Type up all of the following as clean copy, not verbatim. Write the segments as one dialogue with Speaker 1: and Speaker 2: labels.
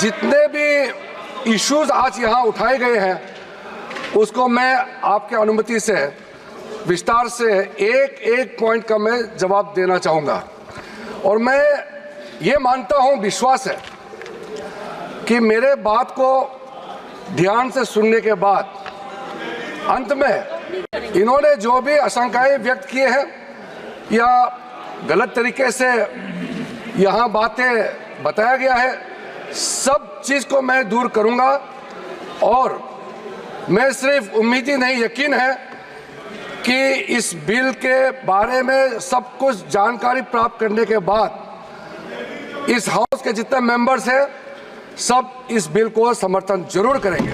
Speaker 1: जितने भी इश्यूज आज यहाँ उठाए गए हैं उसको मैं आपके अनुमति से विस्तार से एक एक पॉइंट का मैं जवाब देना चाहूँगा। और मैं ये मानता हूँ, विश्वास है कि मेरे बात को ध्यान से सुनने के बाद अंत में इन्होंने जो भी आशंकाएं व्यक्त किए हैं या गलत तरीके से यहाँ बातें बताया गया है, सब चीज़ को मैं दूर करूँगा। और मैं सिर्फ उम्मीद ही नहीं, यकीन है कि इस बिल के बारे में सब कुछ जानकारी प्राप्त करने के बाद इस हाउस के जितने मेंबर्स हैं सब इस बिल को समर्थन जरूर करेंगे।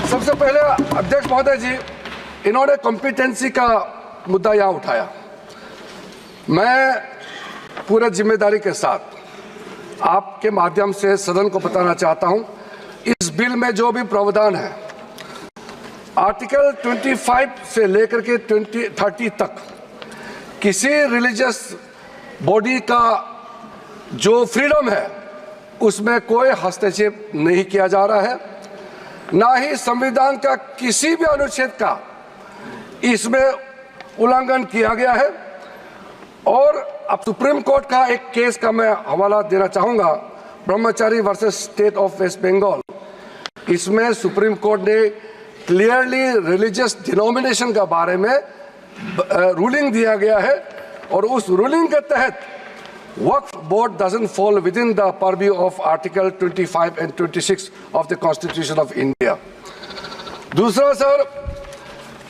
Speaker 1: सबसे पहले अध्यक्ष महोदय जी, इन्होंने कॉम्पिटेंसी का मुद्दा यहाँ उठाया। मैं पूरे जिम्मेदारी के साथ आपके माध्यम से सदन को बताना चाहता हूँ, इस बिल में जो भी प्रावधान है आर्टिकल 25 से लेकर के 30 तक किसी रिलीजियस बॉडी का जो फ्रीडम है उसमें कोई हस्तक्षेप नहीं किया जा रहा है, ना ही संविधान का किसी भी अनुच्छेद का इसमें उल्लंघन किया गया है। और अब सुप्रीम कोर्ट का एक केस का मैं हवाला देना चाहूँगा, Brahmachari versus state of West Bengal. इसमें सुप्रीम कोर्ट ने क्लियरली रिलीजियस डिनोमिनेशन के बारे में रूलिंग दिया गया है और उस रूलिंग के तहत Waqf board doesn't fall within the purview of article 25 and 26 of the constitution of India. दूसरा सर,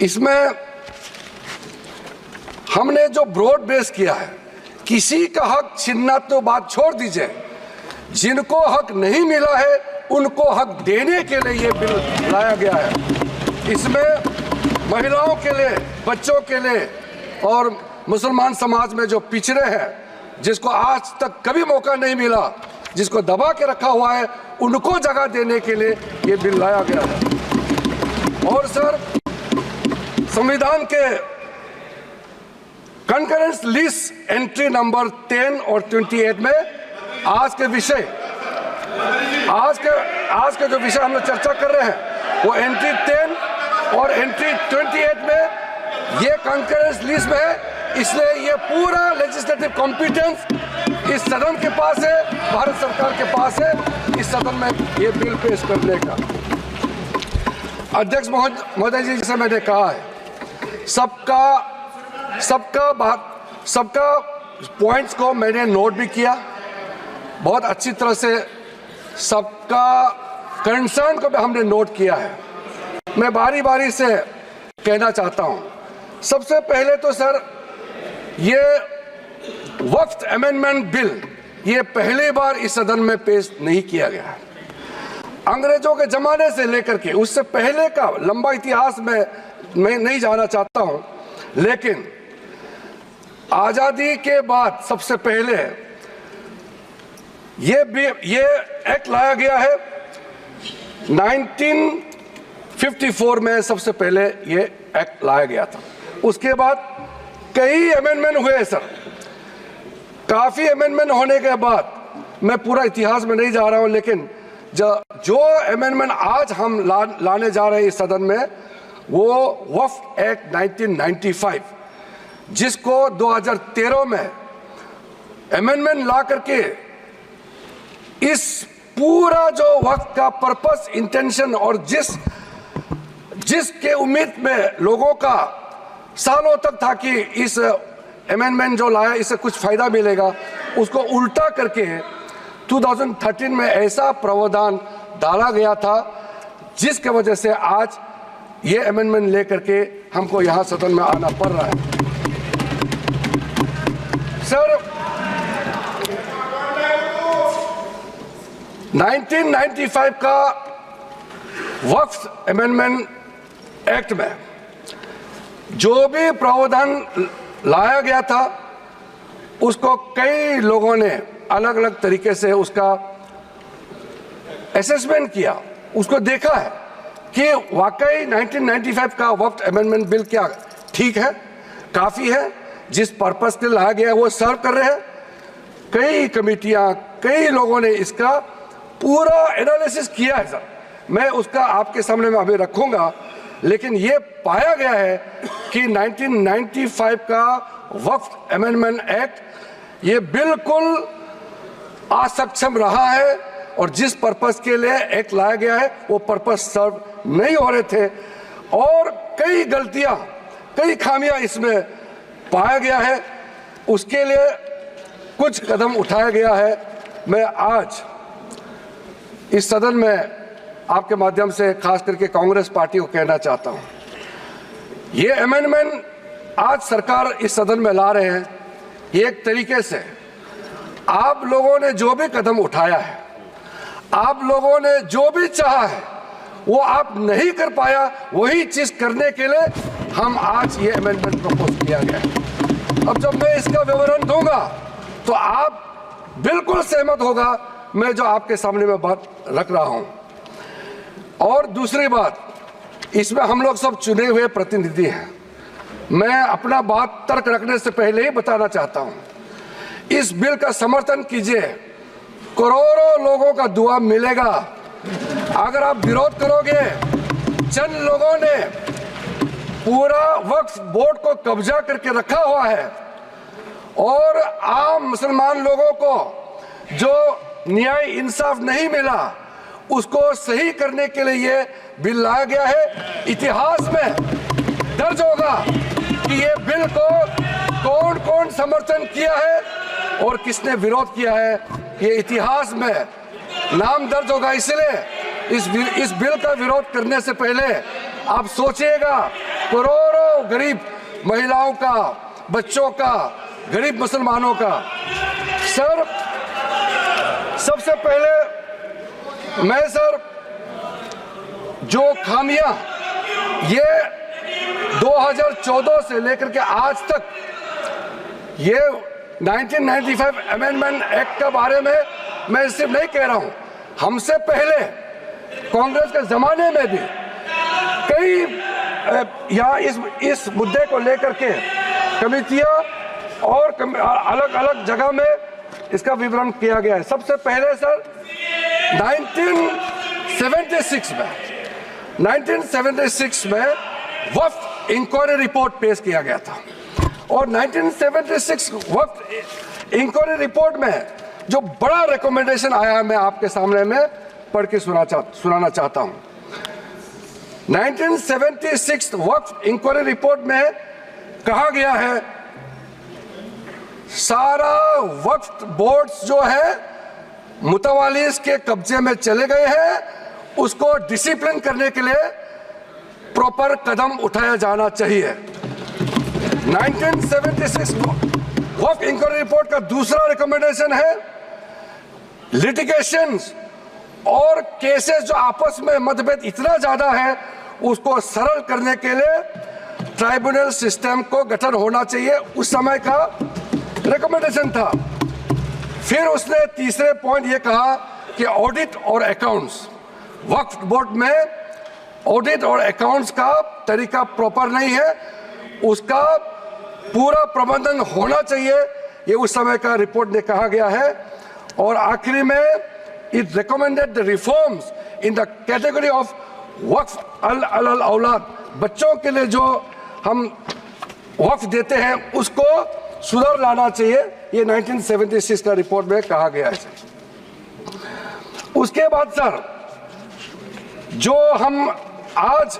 Speaker 1: इसमें हमने जो ब्रॉड बेस किया है, किसी का हक छीनना तो बात छोड़ दीजिए, जिनको हक नहीं मिला है उनको हक देने के लिए ये बिल लाया गया है। इसमें महिलाओं के लिए, बच्चों के लिए और मुसलमान समाज में जो पिछड़े हैं, जिसको आज तक कभी मौका नहीं मिला, जिसको दबा के रखा हुआ है, उनको जगह देने के लिए ये बिल लाया गया है। और सर, संविधान के कंकरेंस लिस्ट एंट्री नंबर 10 और 28 में आज के जो विषय हम लोग चर्चा कर रहे हैं वो एंट्री 10 और एंट्री 28 में ये कंकरेंस लिस्ट में है। इसलिए ये पूरा लेजिस्लेटिव कॉम्पिटेंस इस सदन के पास है, भारत सरकार के पास है, इस सदन में ये बिल पेश करने का। अध्यक्ष महोदय जी, जैसे मैंने कहा है, सबका पॉइंट्स को मैंने नोट भी किया, बहुत अच्छी तरह से सबका कंसर्न को भी हमने नोट किया है। मैं बारी बारी से कहना चाहता हूं, सबसे पहले तो सर, ये वक्फ अमेंडमेंट बिल ये पहली बार इस सदन में पेश नहीं किया गया है। अंग्रेजों के जमाने से लेकर के उससे पहले का लंबा इतिहास में मैं नहीं जाना चाहता हूं, लेकिन आजादी के बाद सबसे पहले ये एक्ट लाया गया है। 1954 में सबसे पहले ये एक्ट लाया गया था। उसके बाद कई अमेंडमेंट हुए सर, काफी अमेंडमेंट होने के बाद मैं पूरा इतिहास में नहीं जा रहा हूं, लेकिन जो अमेंडमेंट आज हम लाने जा रहे हैं इस सदन में, वो वक्फ एक्ट 1995, जिसको 2013 में अमेंडमेंट ला करके इस पूरा जो वक्त का पर्पस, इंटेंशन और जिसके उम्मीद में लोगों का सालों तक था कि इस अमेंडमेंट जो लाया इससे कुछ फायदा मिलेगा, उसको उल्टा करके 2013 में ऐसा प्रावधान डाला गया था जिसके वजह से आज ये अमेंडमेंट लेकर के हमको यहाँ सदन में आना पड़ रहा है। सर, 1995 का वक्फ अमेंडमेंट एक्ट में जो भी प्रावधान लाया गया था उसको कई लोगों ने अलग अलग तरीके से उसका असेसमेंट किया, उसको देखा है कि वाकई 1995 का वक्फ अमेंडमेंट बिल क्या ठीक है, काफ़ी है, जिस पर्पस के लाया गया वो सर्व कर रहे हैं। कई कमेटियां, कई लोगों ने इसका पूरा एनालिसिस किया है सर। मैं उसका आपके सामने में अभी रखूंगा, लेकिन ये पाया गया है कि 1995 का वक्फ अमेंडमेंट एक्ट ये बिल्कुल असक्षम रहा है और जिस पर्पस के लिए एक्ट लाया गया है वो पर्पस सर्व नहीं हो रहे थे और कई गलतियां, कई खामियां इसमें पाया गया है। उसके लिए कुछ कदम उठाया गया है। मैं आज इस सदन में आपके माध्यम से खास करके कांग्रेस पार्टी को कहना चाहता हूं, ये अमेंडमेंट आज सरकार इस सदन में ला रहे हैं, ये एक तरीके से आप लोगों ने जो भी कदम उठाया है, आप लोगों ने जो भी चाहा है वो आप नहीं कर पाया, वही चीज करने के लिए हम आज ये अमेंडमेंट प्रपोज किया गया है। अब जब मैं इसका विवरण दूंगा तो आप बिल्कुल सहमत होगा मैं जो आपके सामने में बात रख रहा हूं। और दूसरी बात, इसमें हम लोग सब चुने हुए प्रतिनिधि हैं। मैं अपना बात तर्क रखने से पहले ही बताना चाहता हूं, इस बिल का समर्थन कीजिए, करोड़ों लोगों का दुआ मिलेगा। अगर आप विरोध करोगे, चंद लोगों ने पूरा वक्फ बोर्ड को कब्जा करके रखा हुआ है और आम मुसलमान लोगों को जो न्याय इंसाफ नहीं मिला उसको सही करने के लिए ये बिल लाया गया है। इतिहास में दर्ज होगा कि ये बिल को कौन कौन समर्थन किया है और किसने विरोध किया है, ये इतिहास में नाम दर्ज होगा। इसलिए इस बिल का विरोध करने से पहले आप सोचिएगा करोड़ों गरीब महिलाओं का, बच्चों का, गरीब मुसलमानों का। सर, सबसे पहले मैं सर जो खामियां ये 2014 से लेकर के आज तक ये 1995 अमेंडमेंट एक्ट के बारे में मैं सिर्फ नहीं कह रहा हूं, हमसे पहले कांग्रेस के जमाने में भी कई यहाँ इस मुद्दे को लेकर के कमेटियां और अलग अलग जगह में इसका विवरण किया गया है। सबसे पहले सर 1976 में वक्फ इंक्वायरी रिपोर्ट पेश किया गया था और 1976 वक्फ इंक्वायरी रिपोर्ट में जो बड़ा रिकमेंडेशन आया है मैं आपके सामने में पढ़ के सुनाना चाहता हूं। 1976 वक्फ इंक्वायरी रिपोर्ट में कहा गया है सारा वक्फ बोर्ड्स जो है मुतवालिस के कब्जे में चले गए हैं, उसको डिसिप्लिन करने के लिए प्रॉपर कदम उठाया जाना चाहिए। 1976 वक्फ इंक्वायरी रिपोर्ट का दूसरा रिकमेंडेशन है लिटिगेशंस और केसेस जो आपस में मतभेद इतना ज्यादा है उसको सरल करने के लिए ट्राइब्यूनल सिस्टम को गठन होना चाहिए, उस समय का रिकमेंडेशन था। फिर उसने तीसरे पॉइंट ये कहा कि ऑडिट और अकाउंट्स, वक्फ बोर्ड में ऑडिट और अकाउंट्स का तरीका प्रॉपर नहीं है, उसका पूरा प्रबंधन होना चाहिए, ये उस समय का रिपोर्ट में कहा गया है। और आखिरी में it recommended the reforms in the category of waqf al aulad, बच्चों के लिए जो हम वक्फ देते हैं उसको सुधार लाना चाहिए, ये 1976 का रिपोर्ट में कहा गया है। उसके बाद सर जो हम आज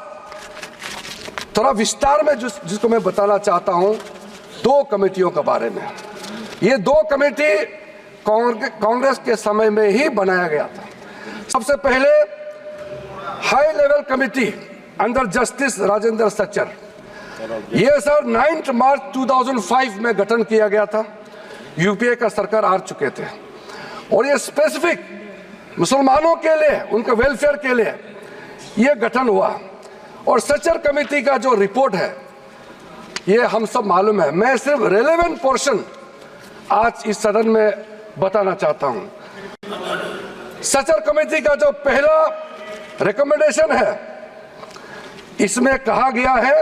Speaker 1: थोड़ा विस्तार में जिसको मैं बताना चाहता हूं, दो कमेटियों के बारे में। ये दो कमेटी कांग्रेस के समय में ही बनाया गया था। सबसे पहले high level committee under justice Rajendra Sachar, ये सर 9 मार्च 2005 में गठन किया गया था। यूपीए का सरकार आ चुके थे और ये स्पेसिफिक मुसलमानों के लिए, उनके वेलफेयर के लिए ये गठन हुआ। और सच्चर कमेटी का जो रिपोर्ट है ये हम सब मालूम है, मैं सिर्फ रेलेवेंट पोर्शन आज इस सदन में बताना चाहता हूं। सच्चर कमेटी का जो पहला रिकमेंडेशन है इसमें कहा गया है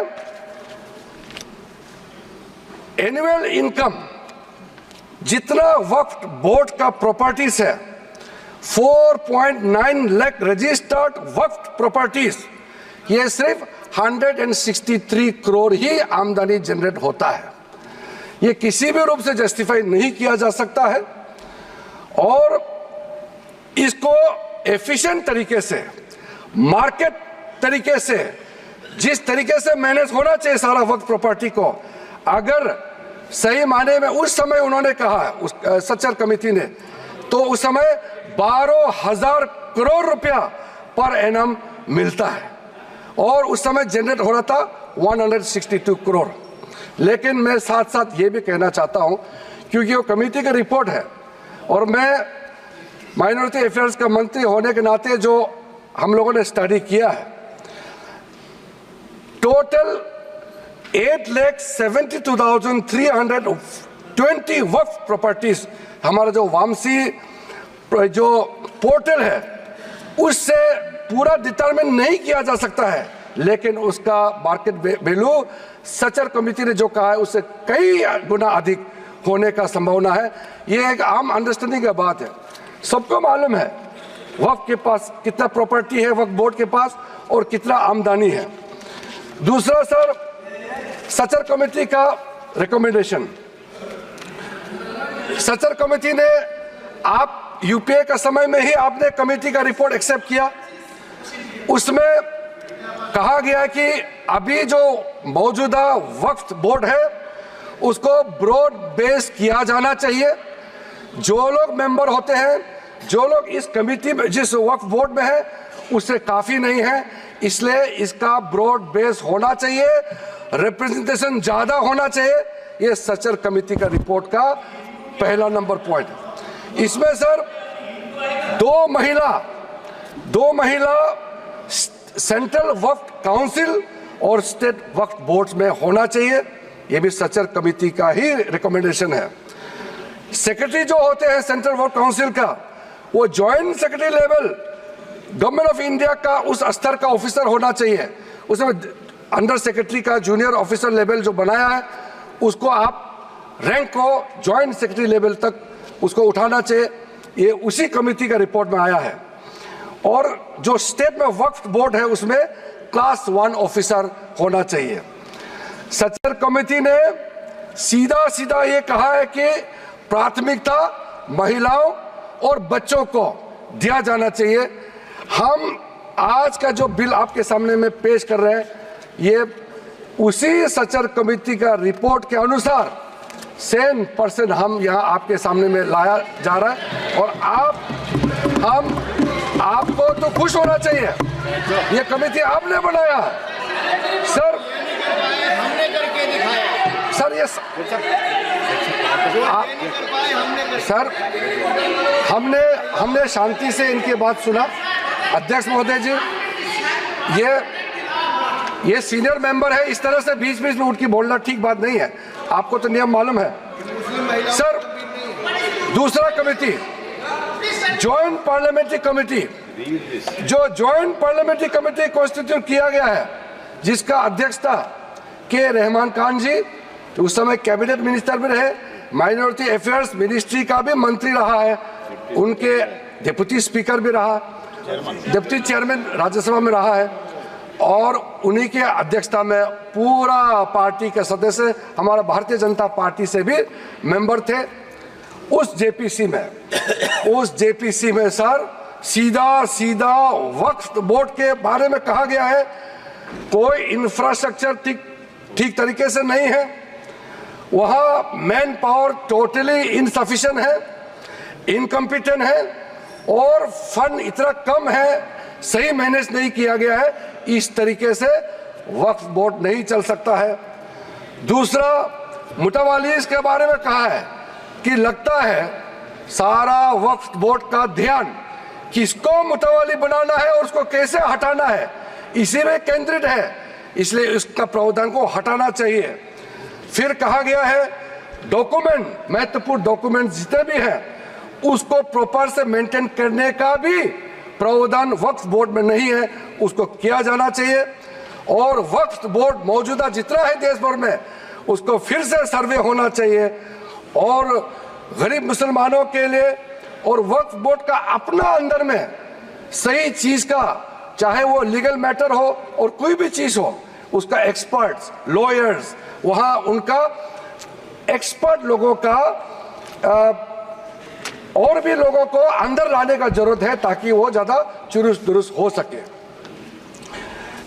Speaker 1: एनुअल इनकम जितना वक्फ बोर्ड का प्रॉपर्टीज है 4.9 लाख रजिस्टर्ड वक्फ प्रॉपर्टीज, ये सिर्फ 163 करोड़ ही आमदनी जनरेट होता है। ये किसी भी रूप से जस्टिफाई नहीं किया जा सकता है और इसको एफिशिएंट तरीके से, मार्केट तरीके से, जिस तरीके से मैनेज होना चाहिए सारा वक्फ प्रॉपर्टी को, अगर सही माने में उस समय उन्होंने कहा, उस सच्चर कमेटी ने, तो उस समय 12,000 करोड़ रुपया पर एनम मिलता है और उस समय जनरेट हो रहा था 162 करोड़। लेकिन मैं साथ साथ ये भी कहना चाहता हूं, क्योंकि वो कमेटी की रिपोर्ट है और मैं माइनॉरिटी अफेयर्स का मंत्री होने के नाते जो हम लोगों ने स्टडी किया है, टोटल 8,72,320 वक्फ प्रॉपर्टीज हमारा जो वामसी जो पोर्टल है उससे पूरा डिटरमिन नहीं किया जा सकता है, लेकिन उसका मार्केट वैल्यू सचर कमेटी ने जो कहा है उससे कई गुना अधिक होने का संभावना है। ये एक आम अंडरस्टैंडिंग की बात है, सबको मालूम है वक्फ के पास कितना प्रॉपर्टी है, वक्फ बोर्ड के पास, और कितना आमदनी है। दूसरा सर, सचर कमेटी का रिकमेंडेशन, सचर कमेटी ने, आप यूपीए का समय में ही आपने कमेटी का रिपोर्ट एक्सेप्ट किया, उसमें कहा गया कि अभी जो मौजूदा वक्फ बोर्ड है उसको ब्रॉड बेस किया जाना चाहिए। जो लोग मेंबर होते हैं, जो लोग इस कमेटी में, जिस वक्फ बोर्ड में है, उससे काफी नहीं है, इसलिए इसका ब्रॉड बेस होना चाहिए, रिप्रेजेंटेशन ज्यादा होना चाहिए। ये सचर कमेटी का रिपोर्ट का पहला नंबर पॉइंट है। इसमें सर दो महिला सेंट्रल वक्फ काउंसिल और स्टेट वक्फ बोर्ड में होना चाहिए, यह भी सचर कमेटी का ही रिकमेंडेशन है। सेक्रेटरी जो होते हैं सेंट्रल वक्फ काउंसिल का, वो joint secretary level government of India का उस स्तर का ऑफिसर होना चाहिए। उसमें अंडर सेक्रेटरी का जूनियर ऑफिसर लेवल जो बनाया है, उसको आप रैंक को जॉइंट सेक्रेटरी लेवल तक उसको उठाना चाहिए, ये उसी कमेटी का रिपोर्ट में आया है। और जो स्टेट में वक्फ बोर्ड है उसमें क्लास 1 ऑफिसर होना चाहिए। सचर कमेटी ने सीधा ये कहा है कि प्राथमिकता महिलाओं और बच्चों को दिया जाना चाहिए। हम आज का जो बिल आपके सामने में पेश कर रहे हैं, ये उसी सचर कमेटी का रिपोर्ट के अनुसार 100% हम यहाँ आपके सामने में लाया जा रहा है। और आपको तो खुश होना चाहिए, ये कमेटी आपने बनाया सर,
Speaker 2: हमने करके दिखाया
Speaker 1: सर। ये सर, हमने शांति से इनकी बात सुना। अध्यक्ष महोदय जी, ये सीनियर मेंबर है, इस तरह से बीच में उठ के बोलना ठीक बात नहीं है, आपको तो नियम मालूम है सर। दूसरा कमेटी, जॉइंट पार्लियामेंट्री कमेटी, जो जॉइंट पार्लियामेंट्री कमेटी कॉन्स्टिट्यूट किया गया है, जिसका अध्यक्षता के रहमान खान जी, उस समय कैबिनेट मिनिस्टर भी रहे, माइनॉरिटी अफेयर्स मिनिस्ट्री का भी मंत्री रहा है, उनके डिप्टी स्पीकर भी रहा, डिप्टी चेयरमैन राज्यसभा में रहा है, और उन्हीं के अध्यक्षता में पूरा पार्टी के सदस्य हमारा भारतीय जनता पार्टी से भी मेंबर थे। उस जेपीसी में सर सीधा वक्फ बोर्ड के बारे में कहा गया है, कोई इंफ्रास्ट्रक्चर ठीक तरीके से नहीं है, वहाँ मैन पावर टोटली इनसफिशिएंट है, इनकम्पिटेंट है, और फंड इतना कम है, सही मैनेज नहीं किया गया है। इस तरीके से वक्फ बोर्ड नहीं चल सकता है। दूसरा, मुतवालीस के बारे में कहा है कि लगता है सारा वक्फ बोर्ड का ध्यान किसको मुतवाली बनाना है और उसको कैसे हटाना है, इसी में केंद्रित है, इसलिए इसका प्रावधान को हटाना चाहिए। फिर कहा गया है डॉक्यूमेंट, महत्वपूर्ण डॉक्यूमेंट जितने भी हैं उसको प्रॉपर से मेंटेन करने का भी प्रावधान वक्फ बोर्ड में नहीं है, उसको किया जाना चाहिए। और वक्फ बोर्ड मौजूदा जितना है देश भर में, उसको फिर से सर्वे होना चाहिए। और गरीब मुसलमानों के लिए और वक्फ बोर्ड का अपना अंदर में सही चीज का, चाहे वो लीगल मैटर हो और कोई भी चीज हो, उसका एक्सपर्ट्स, लॉयर्स, वहां उनका एक्सपर्ट लोगों का और भी लोगों को अंदर लाने का जरूरत है ताकि वो ज्यादा चुरुस्त दुरुस्त हो सके।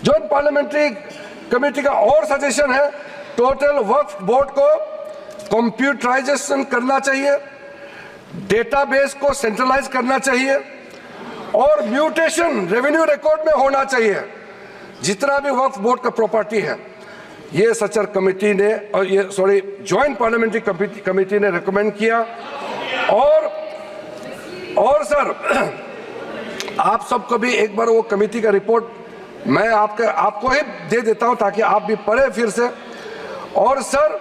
Speaker 1: जॉइंट पार्लियामेंट्री कमेटी का और सजेशन है, टोटल वक्फ बोर्ड को कंप्यूटराइजेशन करना चाहिए, डेटाबेस को सेंट्रलाइज करना चाहिए और म्यूटेशन रेवेन्यू रिकॉर्ड में होना चाहिए जितना भी वक्फ बोर्ड का प्रॉपर्टी है। ये सचर कमेटी ने और ये जॉइंट पार्लियामेंट्री कमेटी ने रिकमेंड किया। और सर आप सबको भी एक बार वो कमेटी का रिपोर्ट मैं आपको ही दे देता हूं ताकि आप भी पढ़े फिर से। और सर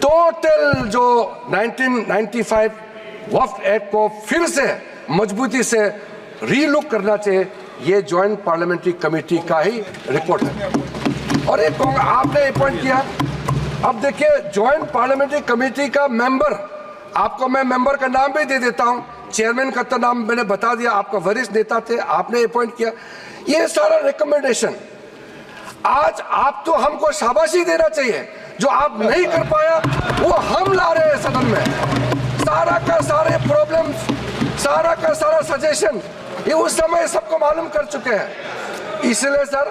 Speaker 1: टोटल जो 1995 वक्फ एक्ट को फिर से मजबूती से रीलुक करना चाहिए, ये जॉइंट पार्लियामेंट्री कमेटी का ही रिपोर्ट है। और एक आपने अपॉइंट किया, अब देखिए जॉइंट पार्लियामेंट्री कमेटी का मेंबर, आपको मैं मेंबर का नाम भी दे देता हूं, चेयरमैन का तो नाम मैंने बता दिया, आपका वरिष्ठ नेता थे, आपने अपॉइंट किया। ये सारा रिकमेंडेशन आज आप तो हमको शाबाशी देना चाहिए, जो आप नहीं कर पाया वो हम ला रहे हैं सदन में। सारा का सारे प्रॉब्लम्स, सारा का सारा सजेशन ये उस समय सबको मालूम कर चुके हैं। इसलिए सर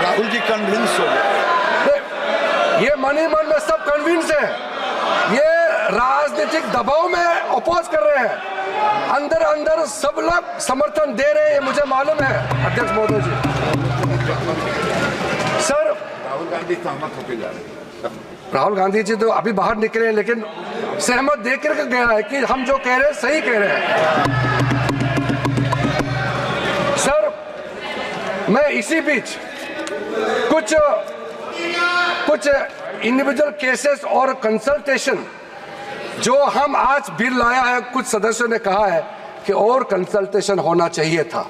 Speaker 2: राहुल जी कन्विंस हो गए,
Speaker 1: ये मनी मन में सब कन्विंस है, ये राजनीतिक दबाव में अपोज कर रहे हैं, अंदर अंदर सब लोग समर्थन दे रहे हैं, ये मुझे मालूम है अध्यक्ष महोदय जी। सर
Speaker 2: राहुल गांधी सहमत होकर जा रहे हैं।
Speaker 1: राहुल गांधी जी तो अभी बाहर निकले हैं, लेकिन सहमत देकर के गया है कि हम जो कह रहे हैं सही कह रहे हैं। सर मैं इसी बीच कुछ इंडिविजुअल केसेस और कंसल्टेशन जो हम आज बिल लाया है, कुछ सदस्यों ने कहा है कि और कंसल्टेशन होना चाहिए था।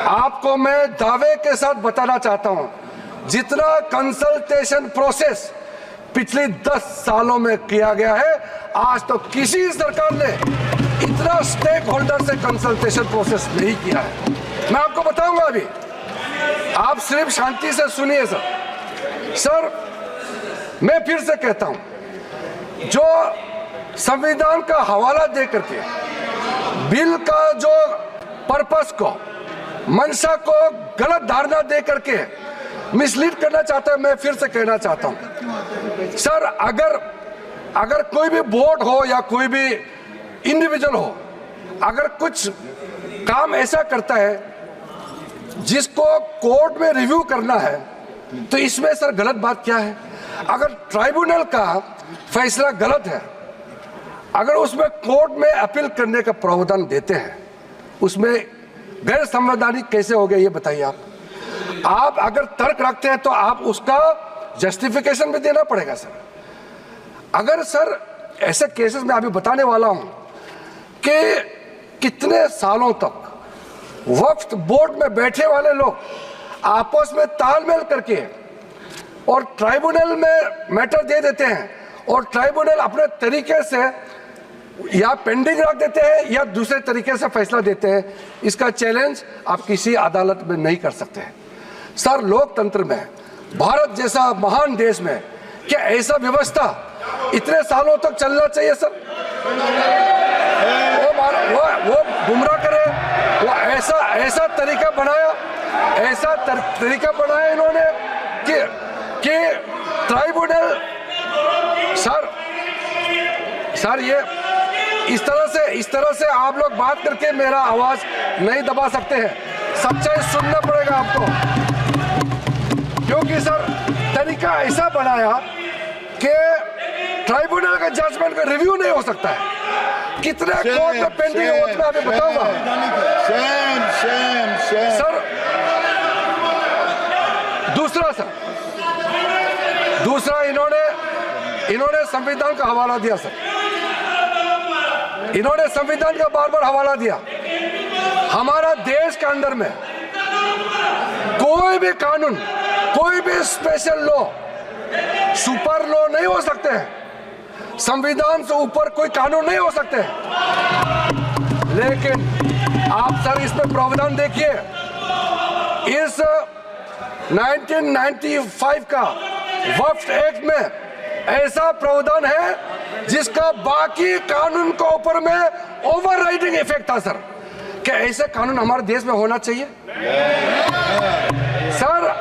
Speaker 1: आपको मैं दावे के साथ बताना चाहता हूं, जितना कंसल्टेशन प्रोसेस पिछले 10 सालों में किया गया है, आज तो किसी सरकार ने इतना स्टेक होल्डर से कंसल्टेशन प्रोसेस नहीं किया है। मैं आपको बताऊंगा अभी, आप सिर्फ शांति से सुनिए सर। मैं फिर से कहता हूं, जो संविधान का हवाला दे करके बिल का जो पर्पस को, मंशा को गलत धारणा दे करके मिसलीड करना चाहता है, मैं फिर से कहना चाहता हूं सर, अगर कोई भी बोर्ड हो या कोई भी इंडिविजुअल हो, अगर कुछ काम ऐसा करता है जिसको कोर्ट में रिव्यू करना है, तो इसमें सर गलत बात क्या है? अगर ट्राइब्यूनल का फैसला गलत है, अगर उसमें कोर्ट में अपील करने का प्रावधान देते हैं, उसमें गैर संवैधानिक कैसे हो गया ये बताइए आप अगर तर्क रखते हैं तो आप उसका जस्टिफिकेशन भी देना पड़ेगा सर। अगर सर ऐसे केसेस में अभी बताने वाला हूं कि कितने सालों तक वक्फ बोर्ड में बैठे वाले लोग आपस में तालमेल करके और ट्राइब्यूनल में मैटर दे देते हैं, और ट्राइब्यूनल अपने तरीके से या पेंडिंग रख देते हैं या दूसरे तरीके से फैसला देते हैं। इसका चैलेंज आप किसी अदालत में नहीं कर सकते हैं सर। लोकतंत्र में, भारत जैसा महान देश में क्या ऐसा व्यवस्था इतने सालों तक चलना चाहिए सर? वो गुमराह करे, वो ऐसा तरीका बनाया, ऐसा तरीका बनाया इन्होंने कि ट्राइब्यूनल सर ये इस तरह से आप लोग बात करके मेरा आवाज नहीं दबा सकते हैं। सच्चाई सुनना पड़ेगा आपको, क्योंकि सर तरीका ऐसा बनाया कि ट्राइब्यूनल का जजमेंट का रिव्यू नहीं हो सकता है। कितने कोर्ट में पेंडिंग है वो मैं अभी बताऊंगा सर। दूसरा इन्होंने संविधान का हवाला दिया सर, इन्होंने संविधान का बार बार हवाला दिया। हमारा देश के अंदर में कोई भी कानून, कोई भी स्पेशल लॉ सुपर लॉ नहीं हो सकते हैं, संविधान से ऊपर कोई कानून नहीं हो सकते। लेकिन आप सर इसमें प्रावधान देखिए, इस 1995 का वक्फ एक्ट में ऐसा प्रावधान है जिसका बाकी कानून के ऊपर में ओवरराइडिंग इफेक्ट था सर। क्या ऐसे कानून हमारे देश में होना चाहिए? सर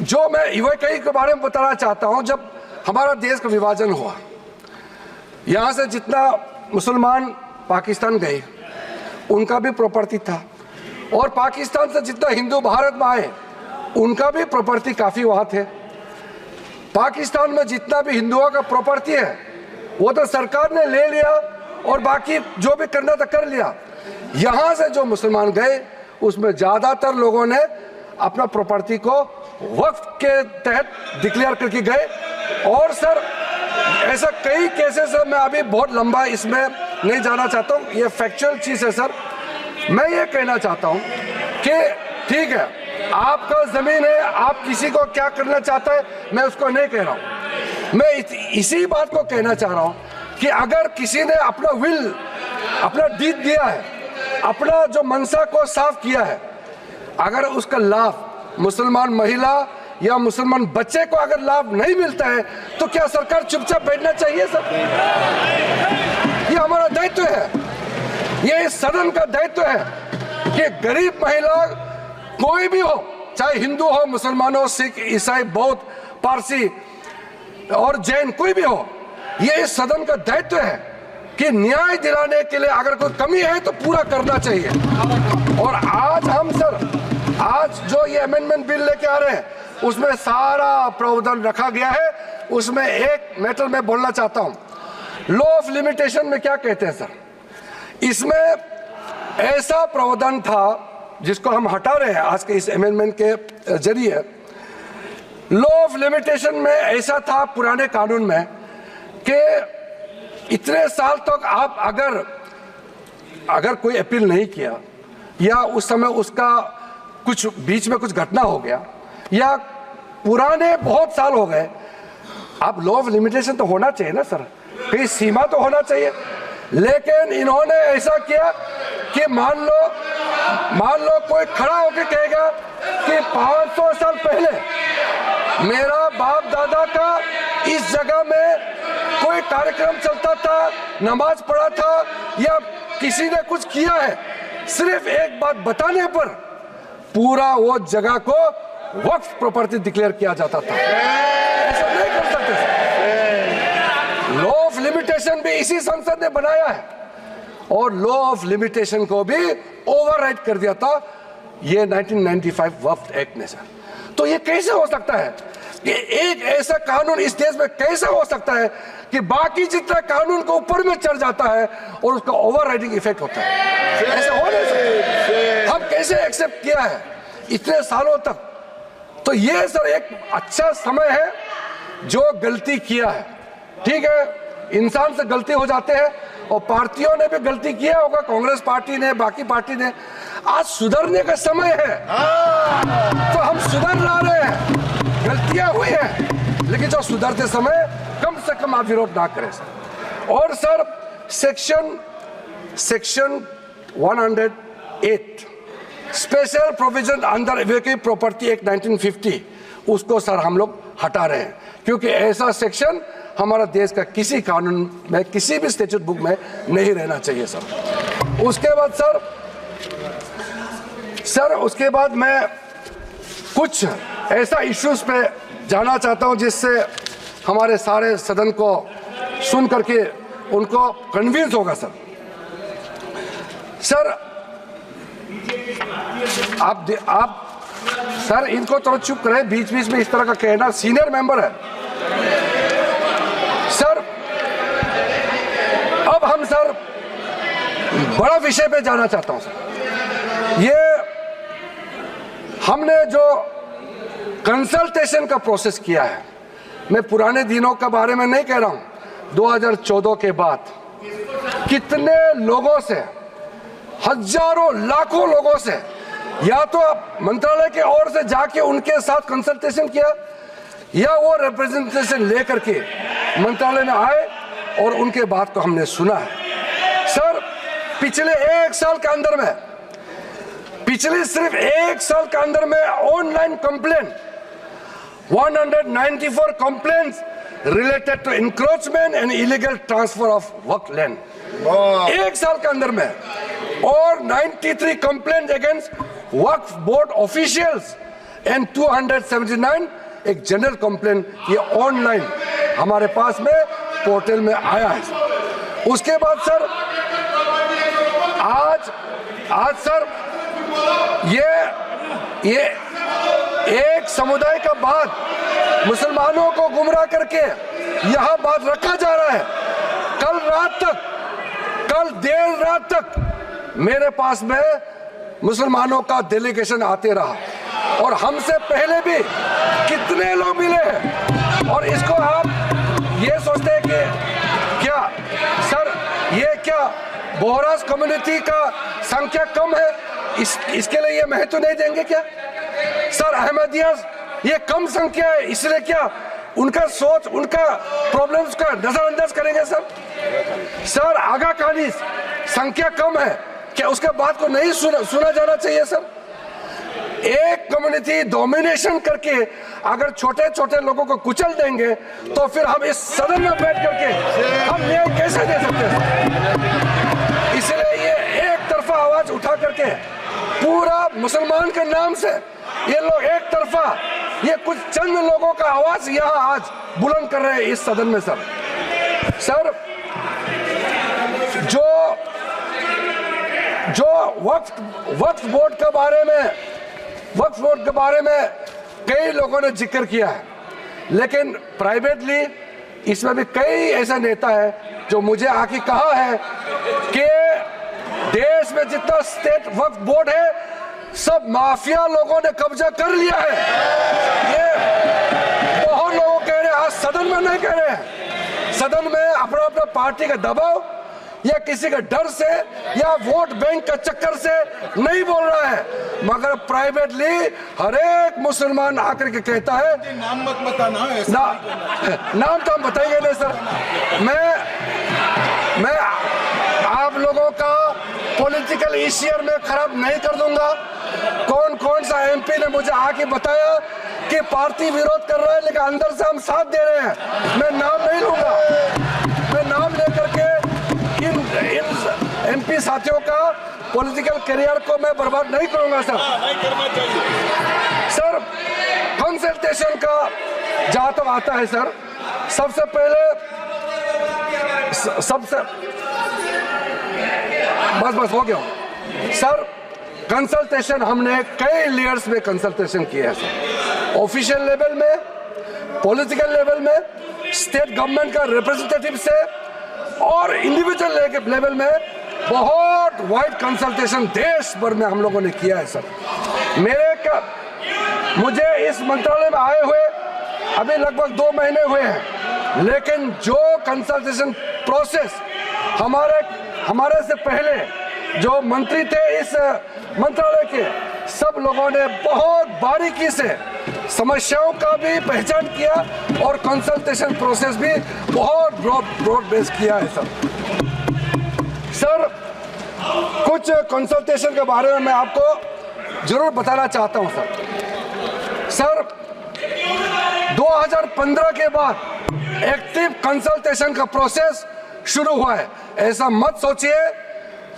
Speaker 1: जो मैं यूएई के बारे में बताना चाहता हूं, जब हमारा देश का विभाजन हुआ, यहां से जितना मुसलमान पाकिस्तान गए उनका भी प्रॉपर्टी था, और पाकिस्तान से जितना हिंदू भारत में आए उनका भी प्रॉपर्टी काफी वहां थे। पाकिस्तान में जितना भी हिंदुओं का प्रॉपर्टी है वो तो सरकार ने ले लिया और बाकी जो भी करना था कर लिया। यहां से जो मुसलमान गए उसमें ज्यादातर लोगों ने अपना प्रॉपर्टी को वक्फ के तहत डिक्लेयर करके गए। और सर ऐसा कई केसेस है, मैं अभी बहुत लंबा इसमें नहीं जाना चाहता हूं, ये फैक्चुअल चीज है सर। मैं ये कहना चाहता हूं कि ठीक है, आपका जमीन है, आप किसी को क्या करना चाहता है मैं उसको नहीं कह रहा हूं। मैं इसी बात को कहना चाह रहा हूं कि अगर किसी ने अपना विल, अपना डीड दिया है, अपना जो मनसा को साफ किया है, अगर उसका लाभ मुसलमान महिला या मुसलमान बच्चे को अगर लाभ नहीं मिलता है तो क्या सरकार चुपचाप बैठना चाहिए सर? ये हमारा दायित्व है, ये इस सदन का दायित्व है कि गरीब महिला कोई भी हो, चाहे हिंदू हो, मुसलमान हो, सिख, ईसाई, बौद्ध, पारसी और जैन, कोई भी हो, ये इस सदन का दायित्व है कि न्याय दिलाने के लिए अगर कोई कमी है तो पूरा करना चाहिए। और आज हम सर, आज जो ये अमेंडमेंट बिल लेके आ रहे हैं उसमें सारा प्रावधान रखा गया है। उसमें एक मैटर मैं बोलना चाहता हूं, लॉ ऑफ लिमिटेशन में क्या कहते हैं सर, इसमें ऐसा प्रावधान था जिसको हम हटा रहे हैं आज के इस अमेंडमेंट के जरिए। लॉ ऑफ लिमिटेशन में ऐसा था पुराने कानून में कि इतने साल तक आप अगर कोई अपील नहीं किया या उस समय उसका कुछ बीच में कुछ घटना हो गया या पुराने बहुत साल हो गए, आप लॉ ऑफ लिमिटेशन तो होना चाहिए ना सर, कहीं सीमा तो होना चाहिए। लेकिन इन्होंने ऐसा किया कि मान लो कोई खड़ा होकर कहेगा कि 500 साल पहले मेरा बाप दादा का इस जगह में कोई कार्यक्रम चलता था, नमाज पढ़ा था या किसी ने कुछ किया है, सिर्फ एक बात बताने पर पूरा वो जगह को वक्फ प्रॉपर्टी डिक्लेयर किया जाता था। ऐसा नहीं कर सकते। लॉ ऑफ लिमिटेशन भी इसी संसद ने बनाया है और लॉ ऑफ लिमिटेशन को भी ओवरराइड कर दिया था ये 1995 वक्फ एक्ट ने सर। तो ये कैसे हो सकता है कि एक ऐसा कानून इस देश में कैसे हो सकता है कि बाकी जितना कानून को ऊपर में चढ़ जाता है और उसका ओवरराइडिंग इफेक्ट होता है? ऐसा हो नहीं सकता। हम कैसे एक्सेप्ट किया है इतने सालों तक? तो ये सर एक अच्छा समय है जो गलती किया है। ठीक है, इंसान से गलती हो जाते हैं और पार्टियों ने भी गलती किया होगा, कांग्रेस पार्टी ने, बाकी पार्टी ने। आज सुधरने का समय है तो हम सुधर ला रहे हैं। गलतियां हुई हैं लेकिन जो सुधरते समय कम से कम आप विरोध ना करें सर। और sir section 108 special provision under vehicle property act 1950, उसको सर हम लोग हटा रहे हैं क्योंकि ऐसा सेक्शन हमारा देश का किसी कानून में, किसी भी स्टैट्यूट बुक में नहीं रहना चाहिए सर। उसके बाद सर उसके बाद मैं कुछ ऐसा इश्यूज पे जाना चाहता हूं जिससे हमारे सारे सदन को सुन करके उनको कन्विंस होगा सर। आप सर इनको थोड़ा चुप करें, बीच बीच में इस तरह का कहना, सीनियर मेंबर है सर। अब हम सर बड़ा विषय पे जाना चाहता हूं सर। ये हमने जो कंसल्टेशन का प्रोसेस किया है, मैं पुराने दिनों के बारे में नहीं कह रहा हूं, 2014 के बाद कितने लोगों से, हजारों लाखों लोगों से या तो मंत्रालय के ओर से जाके उनके साथ कंसल्टेशन किया, या वो रिप्रेजेंटेशन लेकर के मंत्रालय में आए और उनके बात को हमने सुना है। सर, पिछले एक साल के अंदर में, पिछले सिर्फ एक साल के अंदर में online complaint 194 complaints related to encroachment and illegal transfer of work land एक साल के अंदर में, और 93 complaints against Waqf board officials and 279 एक जनरल कंप्लेंट, ये ऑनलाइन हमारे पास में पोर्टल में आया है। उसके बाद सर आज सर ये एक समुदाय का बात मुसलमानों को गुमराह करके यहां बात रखा जा रहा है। कल देर रात तक मेरे पास में मुसलमानों का डेलीगेशन आते रहा और हमसे पहले भी कितने लोग मिले हैं, और इसको आप ये सोचते हैं कि क्या सर ये क्या बोहरास कम्युनिटी का संख्या कम है, इसके लिए ये महत्व नहीं देंगे क्या? सर अहमदिया ये कम संख्या है, इसलिए क्या उनका सोच, उनका प्रॉब्लम्स का नजरअंदाज करेंगे? सर आगा खानी संख्या कम है, क्या उसके बात को नहीं सुना जाना चाहिए? सर एक कम्युनिटी डोमिनेशन करके अगर छोटे छोटे लोगों को कुचल देंगे तो फिर हम इस सदन में बैठ करके हम न्याय कैसे दे सकते हैं? इसलिए ये एक तरफा आवाज उठा करके पूरा मुसलमान के नाम से ये लोग एक तरफा, ये कुछ चंद लोगों का आवाज यहाँ आज बुलंद कर रहे हैं इस सदन में। सर जो वक्फ बोर्ड के बारे में कई लोगों ने जिक्र किया है, लेकिन प्राइवेटली इसमें भी कई ऐसा नेता है जो मुझे आके कहा है कि देश में जितना स्टेट वक्फ बोर्ड है सब माफिया लोगों ने कब्जा कर लिया है। ये बहुत लोग कह रहे हैं, आज सदन में नहीं कह रहे हैं, सदन में अपना अपना पार्टी का दबाव या किसी के डर से या वोट बैंक का चक्कर से नहीं बोल रहा है, मगर प्राइवेटली हर एक मुसलमान आकर के कहता है।
Speaker 2: नाम मत बताना,
Speaker 1: नाम तो हम बताएंगे नहीं सर। मैं आप लोगों का पॉलिटिकल इश्यूर में खराब नहीं कर दूंगा। कौन सा एमपी ने मुझे आके बताया कि पार्टी विरोध कर रहा है लेकिन अंदर से हम साथ दे रहे हैं, मैं नाम नहीं लूंगा। मैं नाम लेकर के इन एमपी साथियों का पॉलिटिकल करियर को मैं बर्बाद नहीं करूंगा। सर कंसल्टेशन का जहां तक आता है सर, सबसे पहले बस हो गया सर। कंसल्टेशन हमने कई लेयर्स में कंसल्टेशन किया है सर, ऑफिशियल लेवल में, पॉलिटिकल लेवल में, स्टेट गवर्नमेंट का रिप्रेजेंटेटिव से और इंडिविजुअल लेवल में बहुत वाइड कंसल्टेशन देश भर में हम लोगों ने किया है सर। मुझे इस मंत्रालय में आए हुए अभी लगभग 2 महीने हुए हैं, लेकिन जो कंसल्टेशन प्रोसेस हमारे से पहले जो मंत्री थे इस मंत्रालय के, सब लोगों ने बहुत बारीकी से समस्याओं का भी पहचान किया और कंसल्टेशन प्रोसेस भी बहुत ब्रॉड बेस किया है सर। कुछ कंसल्टेशन के बारे में मैं आपको जरूर बताना चाहता हूं सर। 2015 के बाद एक्टिव कंसल्टेशन का प्रोसेस शुरू हुआ है। ऐसा मत सोचिए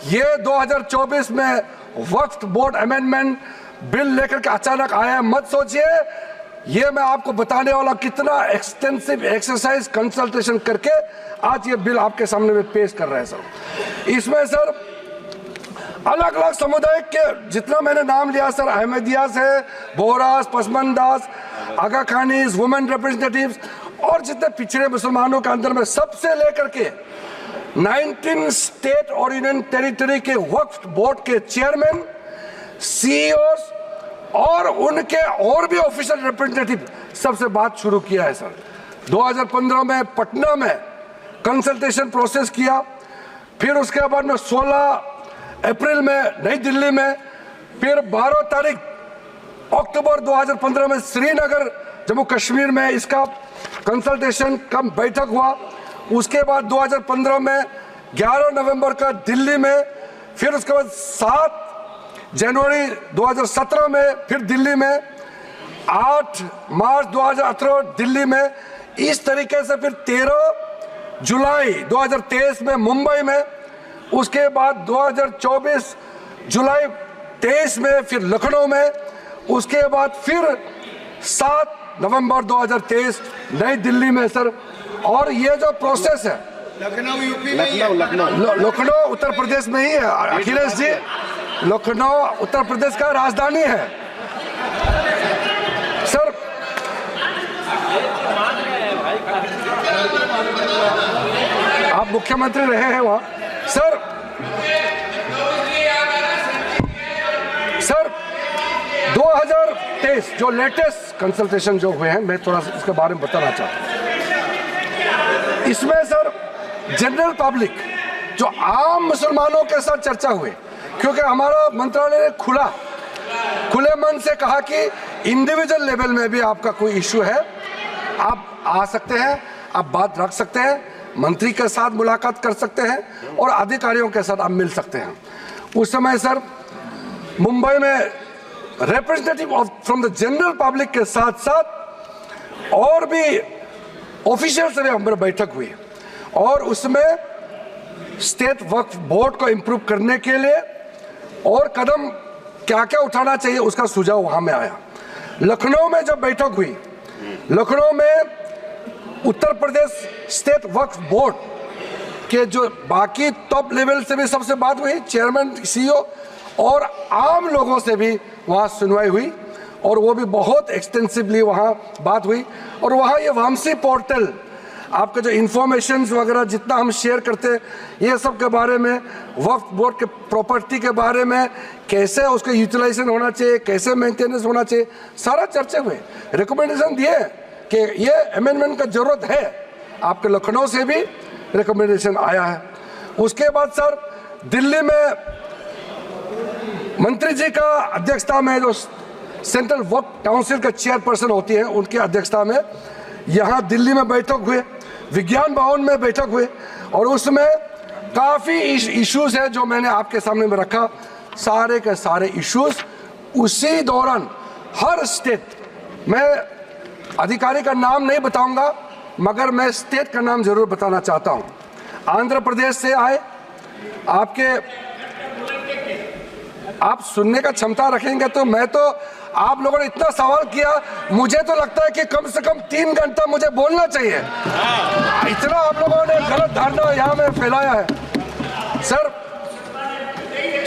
Speaker 1: ये 2024 में वक्फ बोर्ड अमेंडमेंट बिल लेकर के अचानक आया, मत सोचिए। ये मैं आपको बताने वाला कितना एक्सटेंसिव एक्सरसाइज कंसल्टेशन करके आज ये बिल आपके सामने में पेश कर रहे हैं सर। इसमें सर अलग अलग समुदाय के जितना मैंने नाम लिया सर, अहमदियास है, बोहरास, पसमंदास, आगा खानीज, वुमेन रिप्रेजेंटेटिव्स और जितने पिछड़े मुसलमानों के अंदर में सबसे लेकर के 19 स्टेट और यूनियन टेरिटरी के वक्फ बोर्ड के चेयरमैन, सीईओस और उनके और भी ऑफिशियल रिप्रेजेंटेटिव सबसे बात शुरू किया है सर। 2015 में पटना में कंसल्टेशन प्रोसेस किया, फिर उसके बाद में 16 अप्रैल में नई दिल्ली में, फिर 12 तारीख अक्टूबर 2015 में श्रीनगर जम्मू कश्मीर में इसका कंसल्टेशन का बैठक हुआ। उसके बाद 2015 में 11 नवंबर का दिल्ली में, फिर उसके बाद 7 जनवरी 2017 में फिर दिल्ली में, 8 मार्च 2018 दिल्ली में, इस तरीके से फिर 13 जुलाई 2023 में मुंबई में, उसके बाद 2024 जुलाई 23 में फिर लखनऊ में, उसके बाद फिर 7 नवंबर 2023 नई दिल्ली में सर। और ये जो प्रोसेस है
Speaker 2: लखनऊ यूपी में,
Speaker 1: लखनऊ उत्तर प्रदेश में ही है अखिलेश जी, लखनऊ उत्तर प्रदेश का राजधानी है सर। आप मुख्यमंत्री रहे हैं वहां सर। सर 2023 जो लेटेस्ट कंसल्टेशन जो हुए हैं, मैं थोड़ा सा इसके बारे में बताना चाहता हूं। इसमें सर जनरल पब्लिक जो आम मुसलमानों के साथ चर्चा हुई, क्योंकि हमारा मंत्रालय ने खुले मन से कहा कि इंडिविजुअल लेवल में भी आपका कोई इशू है, आप आ सकते हैं, आप बात रख सकते हैं, मंत्री के साथ मुलाकात कर सकते हैं और अधिकारियों के साथ आप मिल सकते हैं। उस समय सर मुंबई में representative from the general public के साथ साथ और भी ऑफिशियल से भी हमारी बैठक हुई और उसमें स्टेट वक्फ बोर्ड को इम्प्रूव करने के लिए और कदम क्या क्या उठाना चाहिए उसका सुझाव वहां में आया। लखनऊ में जब बैठक हुई, लखनऊ में उत्तर प्रदेश स्टेट वक्फ बोर्ड के जो बाकी टॉप लेवल से भी सबसे बात हुई, चेयरमैन, सीईओ और आम लोगों से भी वहाँ सुनवाई हुई और वो भी बहुत एक्सटेंसिवली वहाँ बात हुई। और वहाँ ये वामसी पोर्टल, आपके जो इंफॉर्मेशन वगैरह जितना हम शेयर करते हैं, ये सब के बारे में, वक्फ बोर्ड के प्रॉपर्टी के बारे में, कैसे उसका यूटिलाइजेशन होना चाहिए, कैसे मेंटेनेंस होना चाहिए, सारा चर्चा हुए। रिकमेंडेशन दिए कि ये अमेंडमेंट का जरूरत है, आपके लखनऊ से भी रिकमेंडेशन आया है। उसके बाद सर दिल्ली में मंत्री जी का अध्यक्षता में जो सेंट्रल वक्फ काउंसिल का चेयरपर्सन होती है, उनकी अध्यक्षता में यहाँ दिल्ली में बैठक हुए, विज्ञान भवन में बैठक हुए और उसमें काफ़ी इश्यूज है जो मैंने आपके सामने में रखा। सारे के सारे इश्यूज उसी दौरान हर स्टेट, मैं अधिकारी का नाम नहीं बताऊंगा मगर मैं स्टेट का नाम जरूर बताना चाहता हूँ। आंध्र प्रदेश से आए, आप सुनने का क्षमता रखेंगे तो मैं तो, आप लोगों ने इतना सवाल किया, मुझे तो लगता है कि कम से कम 3 घंटा मुझे बोलना चाहिए, इतना आप लोगों ने गलत धारणा यहाँ में फैलाया है।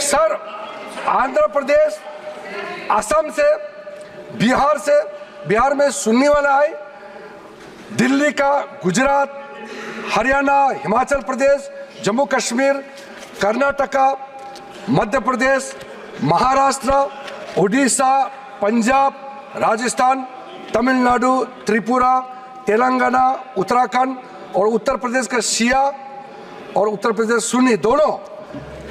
Speaker 1: सर आंध्र प्रदेश, असम से, बिहार में सुन्नी वाला आए, दिल्ली का, गुजरात, हरियाणा, हिमाचल प्रदेश, जम्मू कश्मीर, कर्नाटका, मध्य प्रदेश, महाराष्ट्र, उड़ीसा, पंजाब, राजस्थान, तमिलनाडु, त्रिपुरा, तेलंगाना, उत्तराखंड और उत्तर प्रदेश का शिया और उत्तर प्रदेश सुन्नी दोनों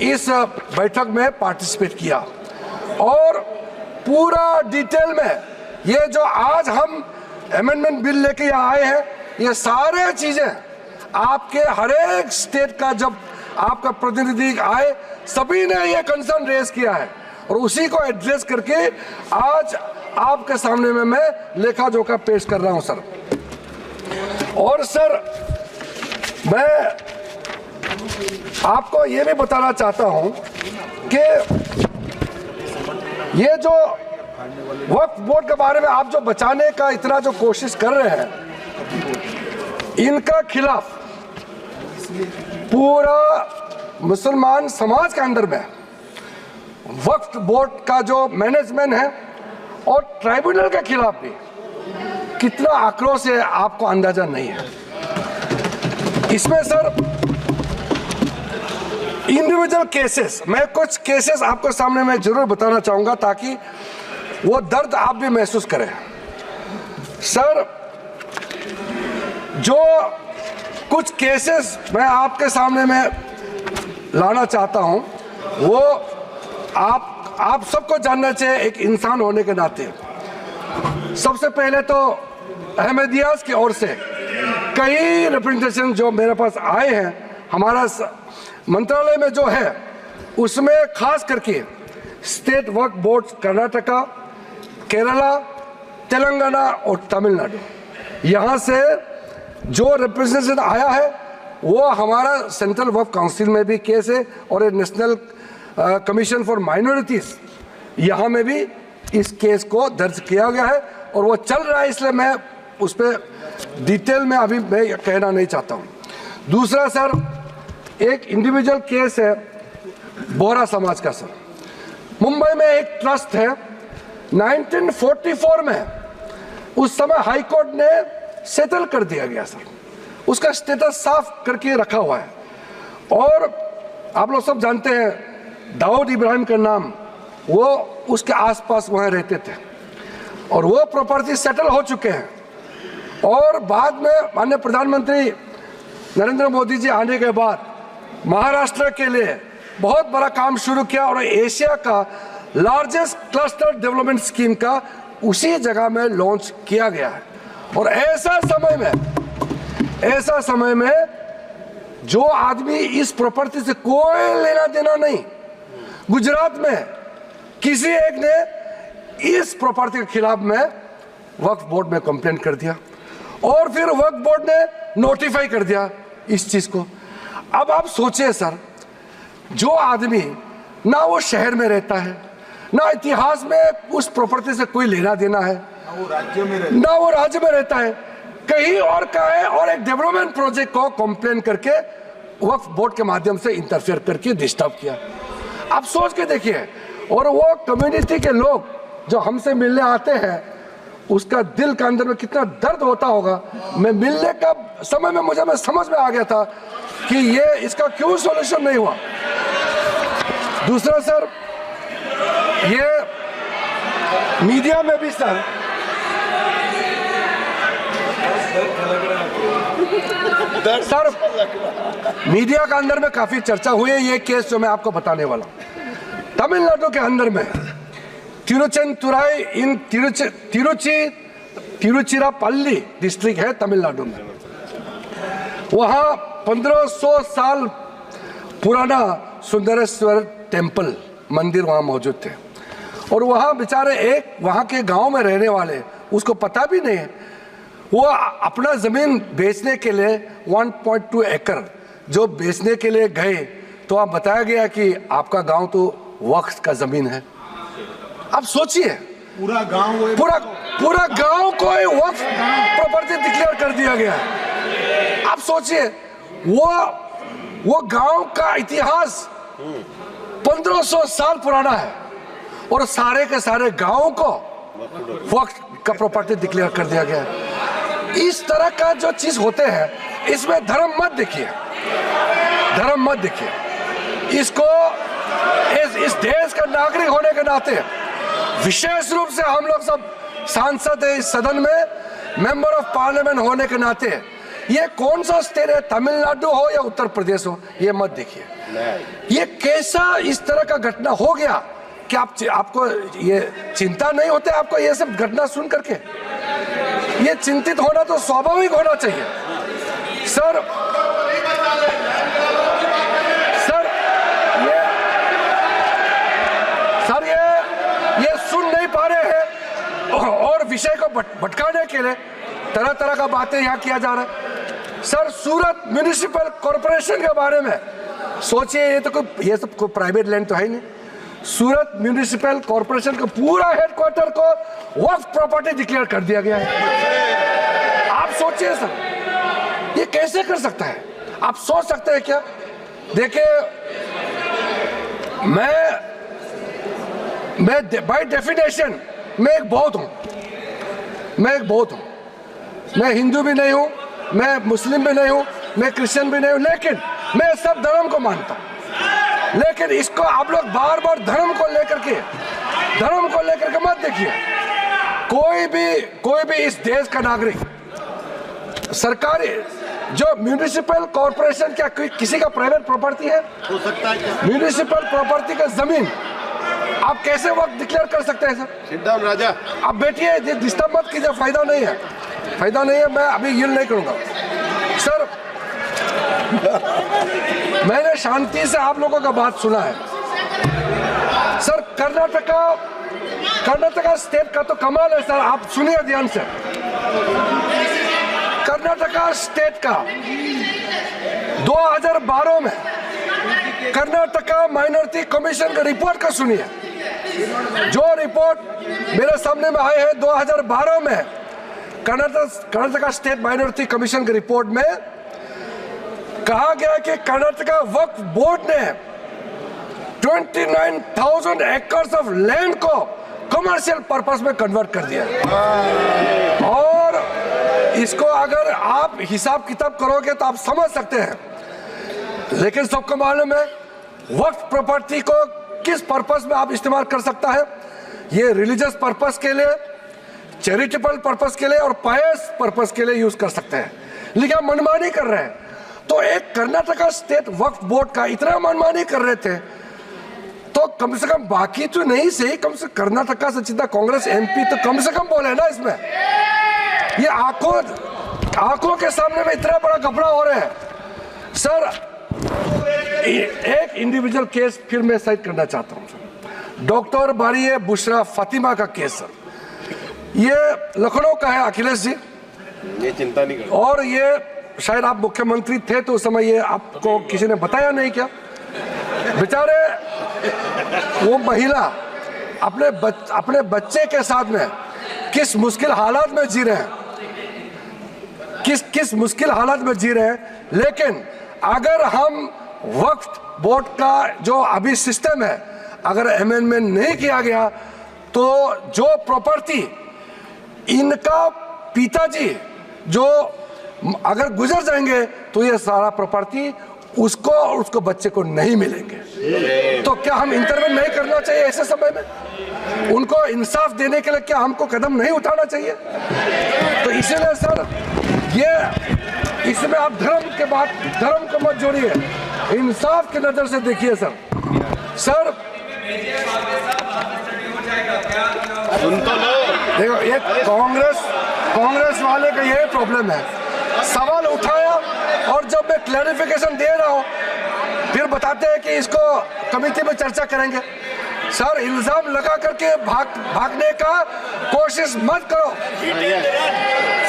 Speaker 1: इस बैठक में पार्टिसिपेट किया। और पूरा डिटेल में ये जो आज हम अमेंडमेंट बिल लेके यहाँ आए हैं, ये सारे चीजें आपके हर एक स्टेट का जब आपका प्रतिनिधि आए, सभी ने ये कंसर्न रेज किया है और उसी को एड्रेस करके आज आपके सामने में मैं लेखा जोखा पेश कर रहा हूं सर। और सर मैं आपको ये भी बताना चाहता हूं कि ये जो वक्फ बोर्ड के बारे में आप जो बचाने का इतना जो कोशिश कर रहे हैं, इनका खिलाफ पूरा मुसलमान समाज के अंदर में वक्फ बोर्ड का जो मैनेजमेंट है और ट्राइब्यूनल के खिलाफ भी कितना आक्रोश है आपको अंदाजा नहीं है। इसमें सर इंडिविजुअल केसेस, मैं कुछ केसेस आपको सामने में जरूर बताना चाहूंगा ताकि वो दर्द आप भी महसूस करें। सर जो कुछ केसेस मैं आपके सामने में लाना चाहता हूं, वो आप सबको जानना चाहिए एक इंसान होने के नाते। सबसे पहले तो अहमदियाज की ओर से कई रिप्रेजेंटेशन जो मेरे पास आए हैं, हमारा मंत्रालय में जो है उसमें खास करके स्टेट वक्फ बोर्ड कर्नाटका, केरला, तेलंगाना और तमिलनाडु, यहाँ से जो रिप्रेजेंटेशन आया है वो हमारा सेंट्रल वक्फ काउंसिल में भी केस है और नेशनल कमीशन फॉर माइनॉरिटीज यहाँ में भी इस केस को दर्ज किया गया है और वो चल रहा है, इसलिए मैं उस पर डिटेल में अभी मैं कहना नहीं चाहता हूँ। दूसरा सर, एक इंडिविजुअल केस है बोहरा समाज का सर। मुंबई में एक ट्रस्ट है, 1944 में उस समय हाई कोर्ट ने सेटल कर दिया गया सर, उसका स्टेटस साफ करके रखा हुआ है। और आप लोग सब जानते हैं दाऊद इब्राहिम का नाम, वो उसके आसपास वहाँ रहते थे और वो प्रॉपर्टी सेटल हो चुके हैं। और बाद में माननीय प्रधानमंत्री नरेंद्र मोदी जी आने के बाद महाराष्ट्र के लिए बहुत बड़ा काम शुरू किया और एशिया का लार्जेस्ट क्लस्टर डेवलपमेंट स्कीम का उसी जगह में लॉन्च किया गया है। और ऐसा समय में जो आदमी इस प्रॉपर्टी से कोई लेना देना नहीं, गुजरात में किसी एक ने इस प्रॉपर्टी के खिलाफ में वक्फ बोर्ड में कंप्लेंट कर दिया और फिर वक्फ बोर्ड ने नोटिफाई कर दिया इस चीज को। अब आप सोचिए सर, जो आदमी ना वो शहर में रहता है, ना इतिहास में उस प्रॉपर्टी से कोई लेना देना है, ना वो राज्य में रहता है, कहीं और का है, और एक डेवलपमेंट प्रोजेक्ट को कंप्लेन करके वक्फ बोर्ड के माध्यम से इंटरफेयर करके डिस्टर्ब किया। आप सोच के देखिए, और वो कम्युनिटी के लोग जो हमसे मिलने आते हैं, उसका दिल के अंदर में कितना दर्द होता होगा। मैं मिलने का समय में मैं समझ में आ गया था कि ये इसका क्यों सॉल्यूशन नहीं हुआ। दूसरा सर, ये मीडिया में भी सर मीडिया के अंदर में काफी चर्चा हुई है ये केस जो मैं आपको बताने वाला हूं। तमिलनाडु के अंदर में तिरुचेंतुराई इन तिरुचिरापल्ली डिस्ट्रिक्ट है तमिलनाडु में। वहां 1500 साल पुराना सुंदरेश्वर टेम्पल मंदिर वहां मौजूद थे और वहां बेचारे एक वहां के गांव में रहने वाले, उसको पता भी नहीं है, वो अपना जमीन बेचने के लिए 1.2 एकड़ जो बेचने के लिए गए तो आप बताया गया कि आपका गांव तो वक्फ का जमीन है। आप सोचिए, पूरा गांव को वक्फ प्रॉपर्टी डिक्लेयर कर दिया गया है। आप सोचिए, वो गांव का इतिहास 1500 साल पुराना है और सारे के सारे गांव को वक्फ का प्रॉपर्टी डिक्लेयर कर दिया गया है। इस तरह का जो चीज होते हैं, इसमें धर्म मत देखिए, इसको इस देश का नागरिक होने के नाते विशेष रूप से हम लोग सब सांसद है इस सदन में, मेंबर ऑफ पार्लियामेंट होने के नाते, ये कौन सा स्टेट है, तमिलनाडु हो या उत्तर प्रदेश हो, ये मत देखिए। ये कैसा इस तरह का घटना हो गया कि आपको ये चिंता नहीं होते? आपको ये सब घटना सुन करके ये चिंतित होना तो स्वाभाविक होना चाहिए। सर ये सुन नहीं पा रहे हैं और विषय को भटकाने के लिए तरह तरह का बातें यहाँ किया जा रहा है। सर, सूरत म्युनिसिपल कॉर्पोरेशन के बारे में सोचिए, ये सब कोई प्राइवेट लैंड तो है ही नहीं। सूरत म्युनिसिपल कॉर्पोरेशन का पूरा हेडक्वार्टर को वक्फ प्रॉपर्टी डिक्लेयर कर दिया गया है। आप सोचिए सर, ये कैसे कर सकता है? आप सोच सकते हैं क्या? देखिए, मैं बाय डेफिनेशन मैं एक बौद्ध हूं, मैं हिंदू भी नहीं हूं, मैं मुस्लिम भी नहीं हूं, मैं क्रिश्चियन भी नहीं हूं, लेकिन मैं सब धर्म को मानता हूं। लेकिन इसको आप लोग बार बार धर्म को लेकर के मत देखिए। कोई भी इस देश का नागरिक, सरकारी जो म्युनिसिपल कॉर्पोरेशन, क्या किसी का प्राइवेट प्रॉपर्टी है? हो सकता है। म्युनिसिपल प्रॉपर्टी का जमीन आप कैसे वक्त डिक्लेयर कर सकते हैं सर? सिट डाउन राजा, आप बैठिए, डिस्टर्ब मत कीजिए, फायदा नहीं है। फायदा नहीं है, मैं अभी यील्ड नहीं करूंगा सर। मैंने शांति से आप लोगों का बात सुना है सर। कर्नाटका स्टेट का तो कमाल है सर, आप सुनिए ध्यान से। कर्नाटका स्टेट का 2012 में कर्नाटका माइनॉरिटी कमीशन का रिपोर्ट का सुनिए। जो रिपोर्ट मेरे सामने में आए हैं 2012 में कर्नाटका स्टेट माइनॉरिटी कमीशन के रिपोर्ट में कहा गया कि कर्नाटका वक्फ बोर्ड ने 29,000 एकर्स ऑफ लैंड को कमर्शियल पर्पस में कन्वर्ट कर दिया। और इसको अगर आप हिसाब किताब करोगे तो आप समझ सकते हैं। लेकिन सबको मालूम है वक्फ प्रॉपर्टी को किस पर्पस में आप इस्तेमाल कर सकता है। ये रिलीजियस पर्पस के लिए, चैरिटेबल पर्पस के लिए और पायस पर्पस के लिए यूज कर सकते हैं। लेकिन आप मनमानी कर रहे हैं। तो एक कर्नाटका स्टेट वक्फ बोर्ड का इतना मनमानी कर रहे थे तो कम से कम बाकी तो नहीं सही, कम से कर्नाटका से सीधा कांग्रेस एमपी तो कम से कम बोले ना इसमें। ये आंखों के सामने में इतना बड़ा घपला हो रहा है सर। एक इंडिविजुअल केस फिर मैं साइड करना चाहता हूं सर। डॉक्टर बारिये बुशरा फातिमा का केस सर, ये लखनऊ का है अखिलेश जी,
Speaker 3: ये चिंता नहीं करो।
Speaker 1: और ये शायद आप मुख्यमंत्री थे तो उस समय ये आपको किसी ने बताया नहीं क्या? बेचारे वो महिला अपने बच्चे के साथ में किस मुश्किल हालात में जी रहे हैं, किस मुश्किल हालात में जी रहे हैं। लेकिन अगर हम वक्फ बोर्ड का जो अभी सिस्टम है अगर अमेंडमेंट नहीं किया गया तो जो प्रॉपर्टी इनका पिताजी जो अगर गुजर जाएंगे तो ये सारा प्रॉपर्टी उसको और उसको बच्चे को नहीं मिलेंगे। तो क्या हम इंटरवेंट नहीं करना चाहिए ऐसे समय में? उनको इंसाफ देने के लिए क्या हमको कदम नहीं उठाना चाहिए? तो इसीलिए सर ये इसमें आप धर्म को मत जोड़िए, इंसाफ की नजर से देखिए सर।
Speaker 3: सुन तो लो।
Speaker 1: देखो ये कांग्रेस वाले का यही प्रॉब्लम है। सवाल उठाया और जब मैं क्लैरिफिकेशन दे रहा हूं फिर बताते हैं कि इसको कमेटी में चर्चा करेंगे। सर इल्जाम लगा करके भागने का कोशिश मत करो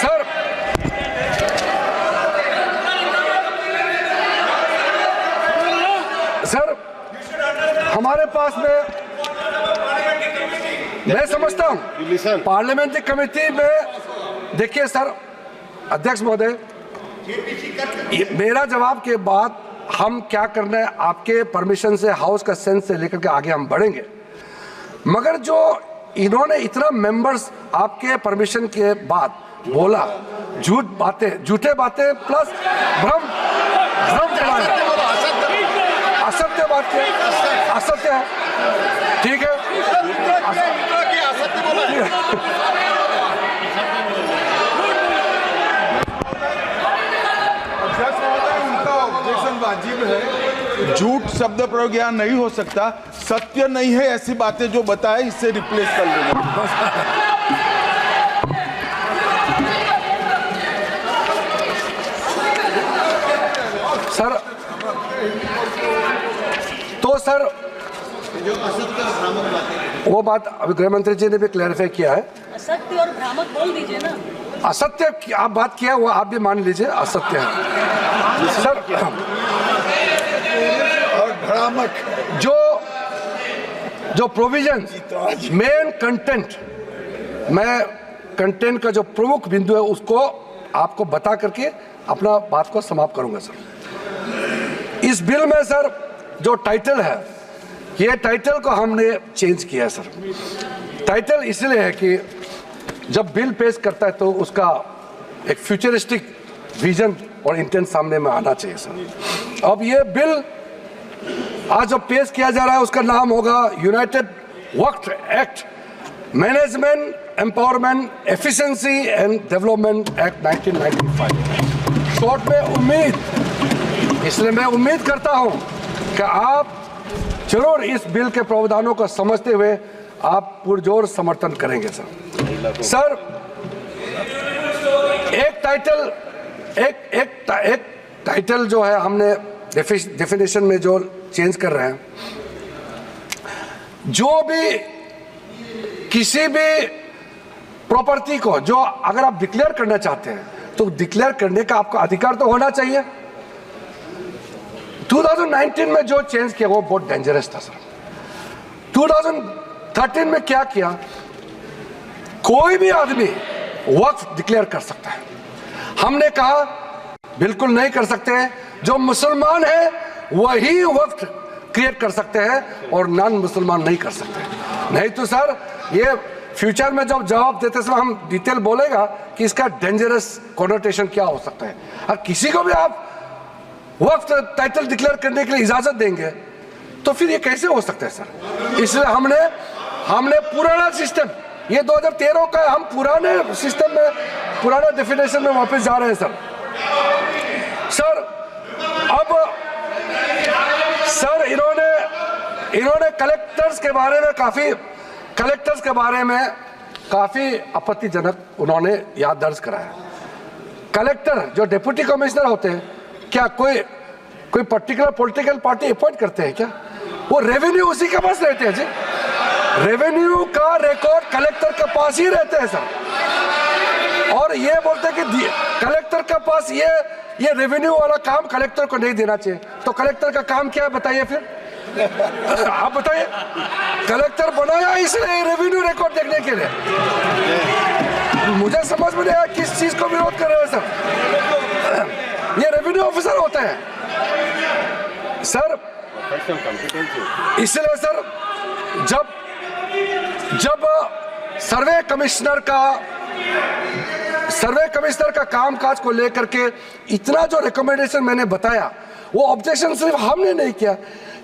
Speaker 1: सर। हमारे पास में मैं समझता हूं पार्लियामेंट्री कमेटी में देखिए सर, अध्यक्ष महोदय मेरा जवाब के बाद हम क्या करना है आपके परमिशन से, हाउस का सेंस से लेकर के आगे हम बढ़ेंगे। मगर जो इन्होंने इतना मेंबर्स आपके परमिशन के बाद बोला, झूठे बातें प्लस भ्रम फैलाना, असत्य बात किया, असत्य है, ठीक है।
Speaker 2: वाजिब है, झूठ शब्द प्रयोग यहाँ नहीं हो सकता। सत्य नहीं है ऐसी बातें जो बताए इससे रिप्लेस कर लेना।
Speaker 1: सर तो सर वो बात अभी गृह मंत्री जी ने भी क्लैरिफाई किया है।
Speaker 4: असत्य और भ्रामक बोल दीजिए ना।
Speaker 1: असत्य आप बात किया वो आप भी मान लीजिए असत्य है सर।
Speaker 2: और भ्रामक
Speaker 1: जो प्रोविजन मेन कंटेंट, मैं कंटेंट का जो प्रमुख बिंदु है उसको आपको बता करके अपना बात को समाप्त करूंगा सर। इस बिल में सर जो टाइटल है, ये टाइटल को हमने चेंज किया है सर। टाइटल इसलिए है कि जब बिल पेश करता है तो उसका एक फ्यूचरिस्टिक विजन और इंटेंट सामने में आना चाहिए सर। अब ये बिल आज जो पेश किया जा रहा है उसका नाम होगा United Waqf act management empowerment efficiency and development act 1995। Short में उम्मीद, इसलिए मैं उम्मीद करता हूं कि आप जरूर इस बिल के प्रावधानों को समझते हुए आप पुरजोर समर्थन करेंगे सर। टाइटल एक टाइटल जो है हमने डेफिनेशन में जो चेंज कर रहे हैं, जो भी किसी भी प्रॉपर्टी को जो अगर आप डिक्लेयर करना चाहते हैं तो डिक्लेयर करने का आपका अधिकार तो होना चाहिए। 2019 में जो चेंज किया वो बहुत डेंजरस था सर। 2013 में क्या किया, कोई भी आदमी वक्फ डिक्लेयर कर सकता है। हमने कहा बिल्कुल नहीं कर सकते हैं, जो मुसलमान है वही वक्फ क्रिएट कर सकते हैं और नॉन मुसलमान नहीं कर सकते। नहीं तो सर ये फ्यूचर में जब जवाब देते समय हम डिटेल बोलेगा कि इसका डेंजरस कॉनोटेशन क्या हो सकता है। और किसी को भी आप वक्त टाइटल डिक्लेयर करने के लिए इजाजत देंगे तो फिर ये कैसे हो सकता है सर। इसलिए हमने पुराना सिस्टम, ये 2013 का है, हम पुराने सिस्टम में पुराना डेफिनेशन में वापस जा रहे हैं सर। अब सर इन्होंने कलेक्टर्स के बारे में काफी आपत्तिजनक उन्होंने याद दर्ज कराया। कलेक्टर जो डिप्टी कमिश्नर होते हैं, क्या कोई पर्टिकुलर पॉलिटिकल पार्टी अपॉइंट करते हैं क्या? वो रेवेन्यू उसी के पास रहते हैं जी। रेवेन्यू का रिकॉर्ड कलेक्टर के पास ही रहते हैं सर। और ये बोलते हैं कि कलेक्टर के पास ये रेवेन्यू वाला काम कलेक्टर को नहीं देना चाहिए। तो कलेक्टर का काम क्या है बताइए फिर? आप बताइए। कलेक्टर बनाया इसलिए रेवेन्यू रिकॉर्ड देखने के लिए। मुझे समझ में नहीं आया किस चीज को विरोध कर रहे हैं सर। ये रेवेन्यू ऑफिसर होते हैं सर। इसलिए सर जब सर्वे कमिश्नर का कामकाज को लेकर के इतना जो रिकमेंडेशन मैंने बताया, वो ऑब्जेक्शन सिर्फ हमने नहीं किया,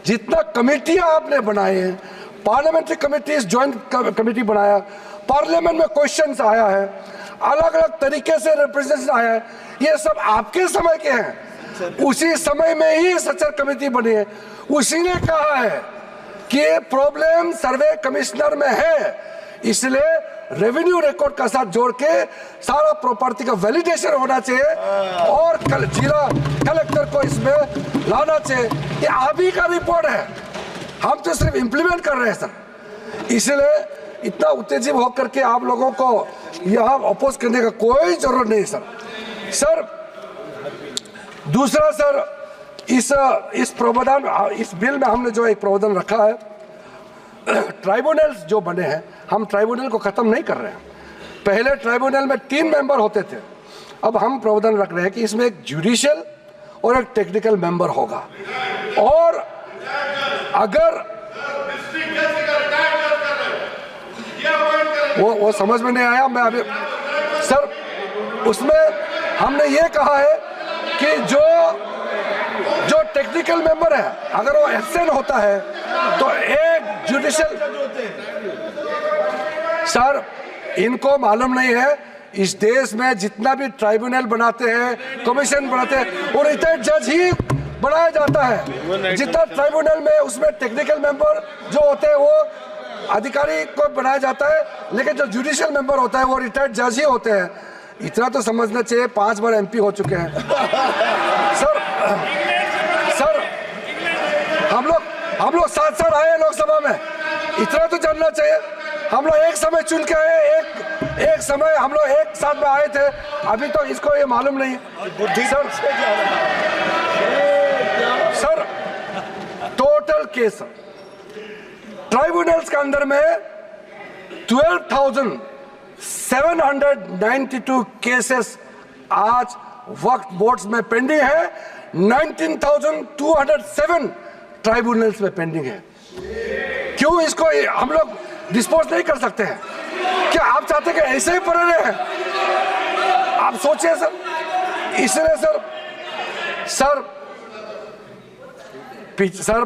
Speaker 1: जितना कमेटियां आपने बनाए हैं, पार्लियामेंट्री कमेटीज ज्वाइंट कमेटी बनाया, पार्लियामेंट में क्वेश्चंस आया है, अलग अलग तरीके से रिप्रेजेंटेशन आया है, ये सब आपके समय के हैं। उसी समय में ही सचर कमेटी बनी है। उसी ने कहा है कि प्रॉब्लम सर्वे कमिश्नर में है, इसलिए रेवेन्यू रिकॉर्ड का साथ जोड़ के सारा प्रॉपर्टी का वैलिडेशन होना चाहिए और जिला कलेक्टर को इसमें लाना चाहिए। ये आप ही का रिपोर्ट है, हम तो सिर्फ इंप्लीमेंट कर रहे हैं सर। इसलिए इतना उत्तेजित होकर के आप लोगों को यहाँ अपोज करने का कोई जरूरत नहीं सर। दूसरा सर, इस प्रावधान, इस बिल में हमने जो एक प्रावधान रखा है, ट्राइब्यूनल्स जो बने हैं, हम ट्राइब्यूनल को खत्म नहीं कर रहे हैं। पहले ट्राइब्यूनल में 3 मेंबर होते थे, अब हम प्रावधान रख रहे हैं कि इसमें एक जुडिशियल और एक टेक्निकल मेंबर होगा। और अगर वो समझ में नहीं आया, मैं अभी सर उसमें हमने ये कहा है कि जो टेक्निकल मेंबर है, अगर वो एब्सेंट होता है तो एक जुडिशियल, सर इनको मालूम नहीं है इस देश में जितना भी ट्राइब्यूनल बनाते हैं, कमीशन बनाते हैं, वो रिटायर्ड जज ही बनाया जाता है। जितना ट्राइब्यूनल में उसमें टेक्निकल मेंबर जो होते हैं वो अधिकारी को बनाया जाता है, लेकिन जो जुडिशियल मेंबर होता है वो रिटायर्ड जज ही होते हैं। इतना तो समझना चाहिए, 5 बार MP हो चुके हैं सर। हम लोग साथ आए लोकसभा में, इतना तो जानना चाहिए। हम लोग एक समय चुन के आए, एक समय हम लोग एक साथ में आए थे, अभी तो इसको ये मालूम नहीं सर। टोटल केस ट्राइब्यूनल्स के अंदर में 12,792 केसेस आज वक्फ बोर्ड्स में पेंडिंग है, 19,207 ट्राइब्यूनल्स में पेंडिंग है। क्यों इसको हम लोग डिस्पोज नहीं कर सकते हैं? क्या आप चाहते हैं कि ऐसे ही पड़े रहे हैं? आप सोचिए सर। इसलिए सर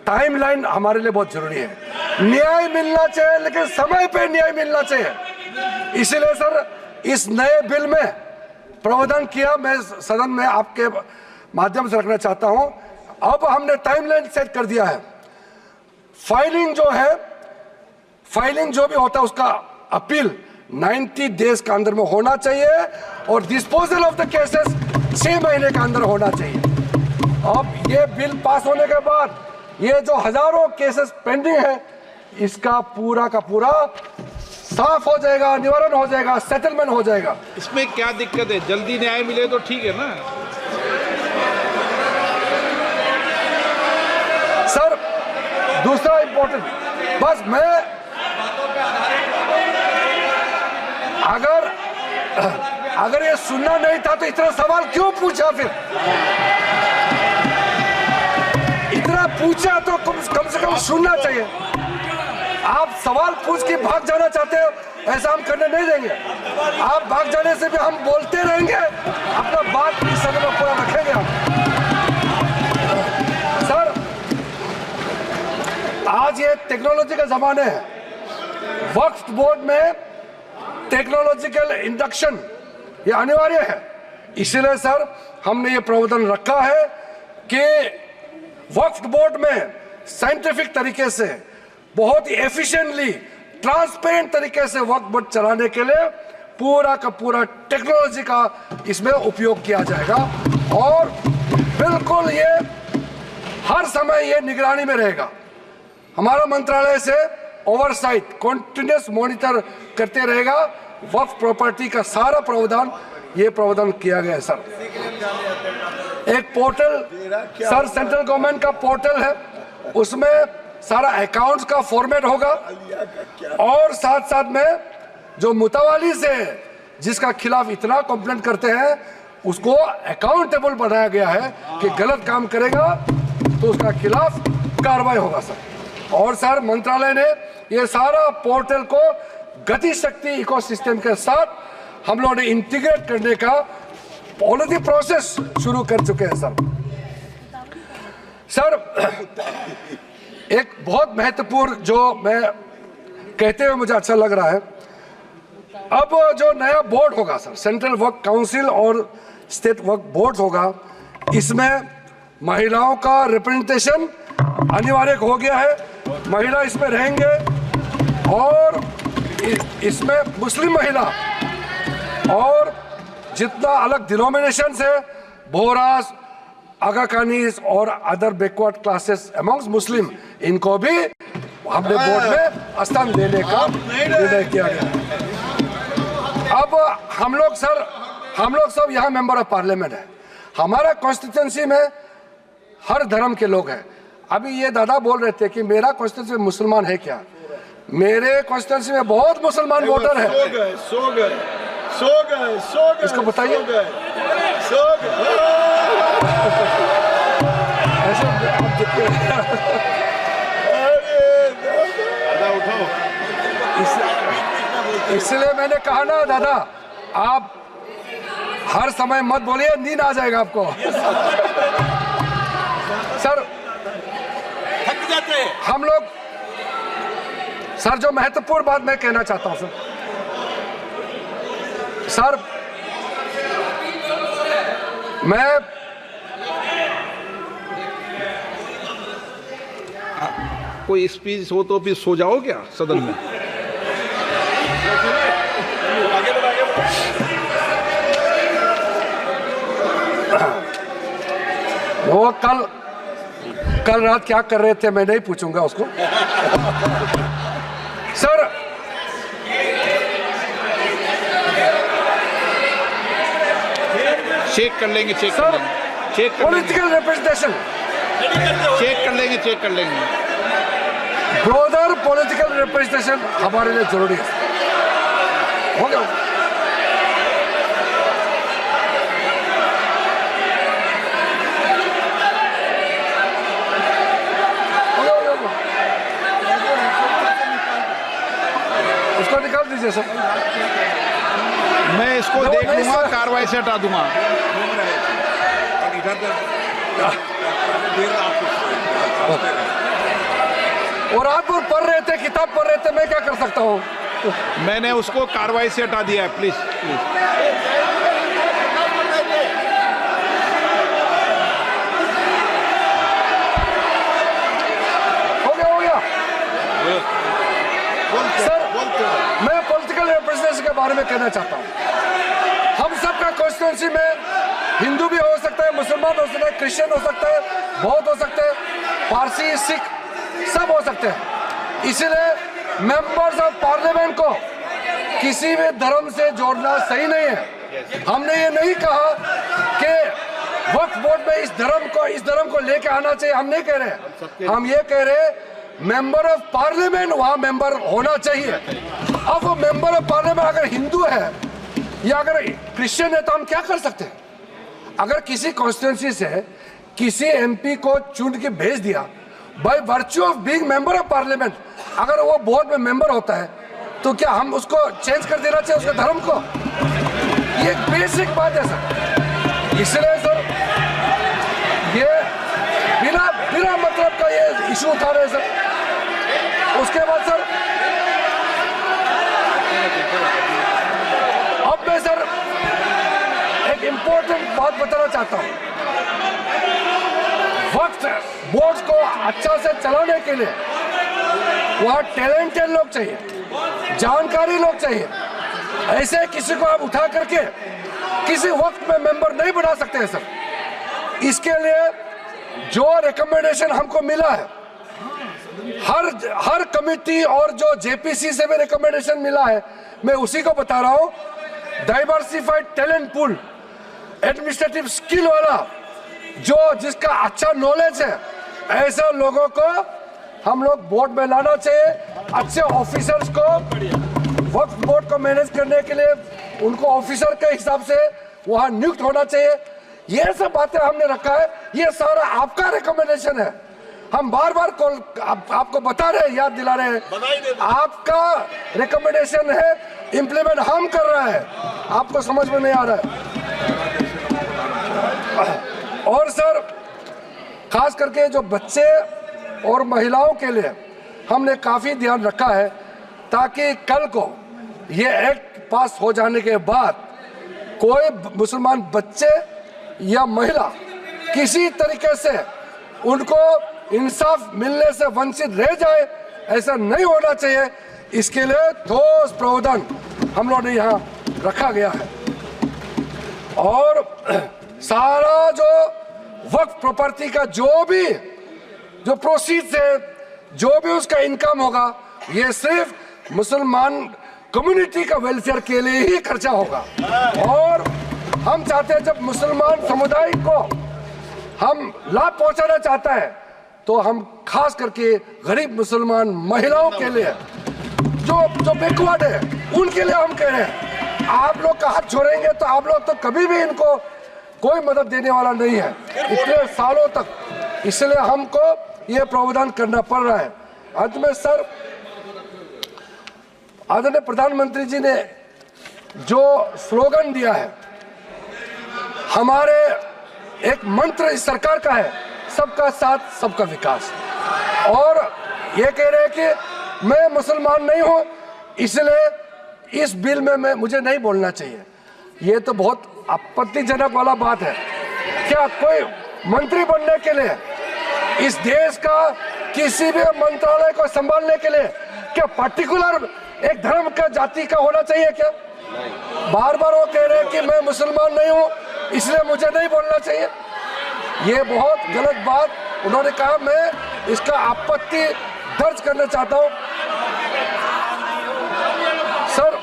Speaker 1: टाइमलाइन हमारे लिए बहुत जरूरी है। न्याय मिलना चाहिए, लेकिन समय पे न्याय मिलना चाहिए। इसलिए सर इस नए बिल में प्रावधान किया, मैं सदन में आपके माध्यम से रखना चाहता हूं। अब हमने टाइमलाइन सेट कर दिया है। फाइलिंग जो भी होता है उसका अपील 90 डेज के अंदर में होना चाहिए और डिस्पोजल ऑफ द केसेस 6 महीने के अंदर होना चाहिए। अब ये बिल पास होने के बाद ये जो हजारों केसेस पेंडिंग है, इसका पूरा का पूरा साफ हो जाएगा, निवारण हो जाएगा, सेटलमेंट हो जाएगा।
Speaker 5: इसमें क्या दिक्कत है? जल्दी न्याय मिले तो ठीक है ना
Speaker 1: सर। दूसरा इंपॉर्टेंट, बस मैं अगर ये सुनना नहीं था तो इतना सवाल क्यों पूछा? फिर इतना पूछा तो कम से कम सुनना चाहिए। आप सवाल पूछ के भाग जाना चाहते हो, ऐसा हम करने नहीं देंगे। आप भाग जाने से भी हम बोलते रहेंगे, अपना बात इस सदन में पूरा रखेंगे हम। सर, आज ये टेक्नोलॉजी का जमाना है। वक्फ बोर्ड में टेक्नोलॉजिकल इंडक्शन ये अनिवार्य है। इसीलिए सर हमने ये प्रावधान रखा है कि वक्फ बोर्ड में साइंटिफिक तरीके से बहुत ही एफिशिएंटली, ट्रांसपेरेंट तरीके से वक्फ बोर्ड चलाने के लिए पूरा का पूरा टेक्नोलॉजी का इसमें उपयोग किया जाएगा और बिल्कुल ये हर समय ये निगरानी में रहेगा। हमारा मंत्रालय से ओवरसाइट, कॉन्टिन्यूस मॉनिटर करते रहेगा। वक्फ प्रॉपर्टी का सारा प्रावधान ये प्रावधान किया गया है सर। एक पोर्टल सर, सेंट्रल गवर्नमेंट का पोर्टल है, उसमें सारा अकाउंट्स का फॉर्मेट होगा और साथ साथ में जो मुतवाली से जिसका खिलाफ इतना कंप्लेंट करते हैं उसको अकाउंटेबल बनाया गया है कि गलत काम करेगा तो उसका खिलाफ कार्रवाई होगा सर। और सर मंत्रालय ने ये सारा पोर्टल को गति शक्ति इकोसिस्टम के साथ हम लोगों ने इंटीग्रेट करने का पॉलिसी प्रोसेस शुरू कर चुके हैं सर। सर, एक बहुत महत्वपूर्ण जो मैं कहते हुए मुझे अच्छा लग रहा है, अब जो नया बोर्ड होगा सर, सेंट्रल वक्फ काउंसिल और स्टेट वक्फ बोर्ड होगा, इसमें महिलाओं का रिप्रेजेंटेशन अनिवार्य हो गया है। महिला इसमें रहेंगे और इसमें मुस्लिम महिला और जितना अलग डिनोमिनेशंस है, बोहरास, आगा खानीज और अदर बैकवर्ड क्लासेस अमंग्स मुस्लिम, इनको भी हमने बोर्ड में स्थान देने का निर्णय किया गया। अब हम लोग सब यहाँ मेंबर ऑफ पार्लियामेंट है। हमारा कॉन्स्टिट्यूंसी में हर धर्म के लोग हैं। अभी ये दादा बोल रहे थे कि मेरा कॉन्स्टिट्यूंसी में मुसलमान है क्या? मेरे कॉन्स्टिट्यूंसी में बहुत मुसलमान वोटर है।
Speaker 2: सो गए
Speaker 1: इसको बताइए। ऐसे इसलिए मैंने कहा ना दादा, आप हर समय मत बोलिए, नींद आ जाएगा आपको। सर,
Speaker 3: थक जाते हैं
Speaker 1: हम लोग सर, जो महत्वपूर्ण बात मैं कहना चाहता हूं सर, मैं
Speaker 5: कोई स्पीच हो तो फिर सो जाओ क्या सदन में?
Speaker 1: वो कल रात क्या कर रहे थे मैं नहीं पूछूंगा उसको। सर,
Speaker 5: चेक कर लेंगे,
Speaker 1: पॉलिटिकल रिप्रेजेंटेशन
Speaker 5: चेक कर लेंगे।
Speaker 1: ब्रोदर पॉलिटिकल रिप्रेजेंटेशन हमारे लिए जरूरी है। हो गया? उसको निकाल दीजिए सर।
Speaker 5: मैं इसको देख लूंगा, कार्रवाई से हटा दूंगा।
Speaker 1: और रात भर पढ़ रहे थे, किताब पढ़ रहे थे, मैं क्या कर सकता हूँ?
Speaker 5: मैंने उसको कार्रवाई से हटा दिया है। प्लीज
Speaker 1: हो गया सर। मैं पॉलिटिकल रिप्रेजेंटेशन बारे में कहना चाहता हूँ। हम सबका कॉन्स्टिट्यूंसी में हिंदू भी हो सकता है, मुसलमान हो सकता है, क्रिश्चियन हो सकता है, बौद्ध हो सकते हैं, पारसी, सिख सब हो सकते हैं। इसलिए मेंबर्स ऑफ पार्लियामेंट को किसी भी धर्म से जोड़ना सही नहीं है। हमने ये नहीं कहा कि वक्फ बोर्ड में इस धर्म को लेके आना चाहिए, हम नहीं कह रहे। हम ये कह रहे मेंबर ऑफ पार्लियामेंट वहां मेंबर होना चाहिए। अब वो मेंबर ऑफ पार्लियामेंट अगर हिंदू है या अगर क्रिश्चियन है तो हम क्या कर सकते हैं? अगर किसी कॉन्स्टिट्यूंसी से किसी एमपी को चुन के भेज दिया by virtue of being member of parliament, अगर वो बोर्ड में मेंबर होता है तो क्या हम उसको चेंज कर देना चाहिए उसके धर्म को? ये बेसिक बात है सर। इसलिए सर ये बिना मतलब का ये इशू उठा रहे हैं सर। उसके बाद सर अब मैं सर एक इंपॉर्टेंट बात बताना चाहता हूं। वक्त बोर्ड को अच्छा से चलाने के लिए वहां टैलेंटेड लोग चाहिए, जानकारी लोग चाहिए। ऐसे किसी को आप उठा करके किसी वक्त में मेंबर नहीं बना सकते हैं सर। इसके लिए जो रिकमेंडेशन हमको मिला है, हर कमिटी और जो जेपीसी से भी रिकमेंडेशन मिला है, मैं उसी को बता रहा हूं। Diversified talent pool, administrative skill वाला जो जिसका अच्छा नॉलेज है, ऐसे लोगों को हम लोग बोर्ड में लाना चाहिए। अच्छे ऑफिसर्स को वक्फ बोर्ड को मैनेज करने के लिए उनको ऑफिसर के हिसाब से वहां नियुक्त होना चाहिए। ये सब बातें हमने रखा है, ये सारा आपका रिकमेंडेशन है। हम बार बार आपको बता रहे हैं, याद दिला रहे हैं, आपका रिकमेंडेशन है, इंप्लीमेंट हम कर रहे हैं, आपको समझ में नहीं आ रहा है। और सर खास करके जो बच्चे और महिलाओं के लिए हमने काफी ध्यान रखा है, ताकि कल को ये एक्ट पास हो जाने के बाद कोई मुसलमान बच्चे या महिला किसी तरीके से उनको इंसाफ मिलने से वंचित रह जाए, ऐसा नहीं होना चाहिए। इसके लिए ठोस प्रावधान हम लोगों ने यहाँ रखा गया है। और सारा जो वक्फ प्रॉपर्टी का जो प्रोसीड्स है, जो भी उसका इनकम होगा, ये सिर्फ मुसलमान कम्युनिटी का वेलफेयर के लिए ही खर्चा होगा। और हम चाहते हैं जब मुसलमान समुदाय को हम लाभ पहुंचाना चाहता है तो हम खास करके गरीब मुसलमान महिलाओं के लिए जो बैकवर्ड है उनके लिए हम कह रहे हैं, आप लोग का हाथ छोड़ेंगे तो आप लोग तो कभी भी इनको कोई मदद देने वाला नहीं है इतने सालों तक। इसलिए हमको ये प्रावधान करना पड़ रहा है। अंत में सर, आदरणीय प्रधानमंत्री जी ने जो स्लोगन दिया है, हमारे एक मंत्र इस सरकार का है, सबका साथ सबका विकास। और ये कह रहे हैं कि मैं मुसलमान नहीं हूं, इसलिए इस बिल में मुझे नहीं बोलना चाहिए। ये तो बहुत आपत्तिजनक वाला बात है। क्या कोई मंत्री बनने के लिए, इस देश का किसी भी मंत्रालय को संभालने के लिए क्या पर्टिकुलर एक धर्म का, जाति का होना चाहिए क्या? बार बार वो कह रहे हैं कि मैं मुसलमान नहीं हूं, इसलिए मुझे नहीं बोलना चाहिए। ये बहुत गलत बात उन्होंने कहा। मैं इसका आपत्ति दर्ज करना चाहता हूं। सर,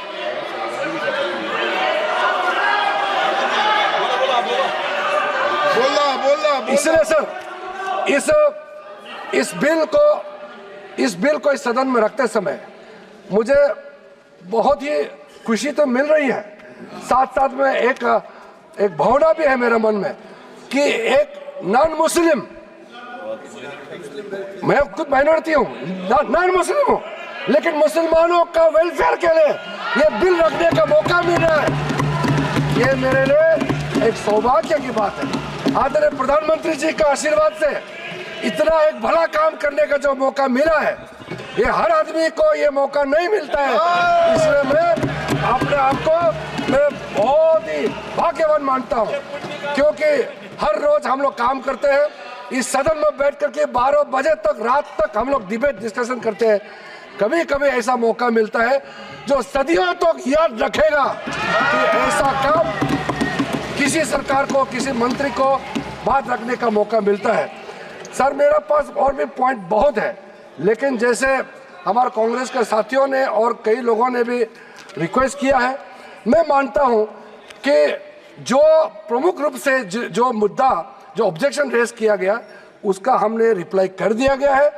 Speaker 2: बोला
Speaker 1: इसलिए सर इस बिल को इस सदन में रखते समय मुझे बहुत ही खुशी तो मिल रही है, साथ साथ में एक भावना भी है मेरे मन में कि एक नॉन मुस्लिम, मैं खुद माइनॉरिटी हूँ, नॉन मुस्लिम हूँ, लेकिन मुसलमानों का वेलफेयर के लिए ये बिल रखने का मौका मिल रहा है। ये मेरे लिए एक सौभाग्य की बात है। आदरणीय प्रधानमंत्री जी का आशीर्वाद से इतना एक भला काम करने का जो मौका मिला है, ये हर आदमी को ये मौका नहीं मिलता है। इसलिए मैं अपने आप को मैं बहुत ही भाग्यवान मानता हूँ, क्योंकि हर रोज हम लोग काम करते हैं, इस सदन में बैठ करके 12 बजे तक, रात तक हम लोग डिबेट डिस्कशन करते हैं। कभी कभी ऐसा मौका मिलता है जो सदियों तक याद रखेगा कि ऐसा काम किसी सरकार को, किसी मंत्री को बात रखने का मौका मिलता है। सर, मेरे पास और भी पॉइंट बहुत है, लेकिन जैसे हमारे कांग्रेस के साथियों ने और कई लोगों ने भी रिक्वेस्ट किया है, मैं मानता हूं कि जो प्रमुख रूप से जो मुद्दा, जो ऑब्जेक्शन रेज किया गया, उसका हमने रिप्लाई कर दिया गया है।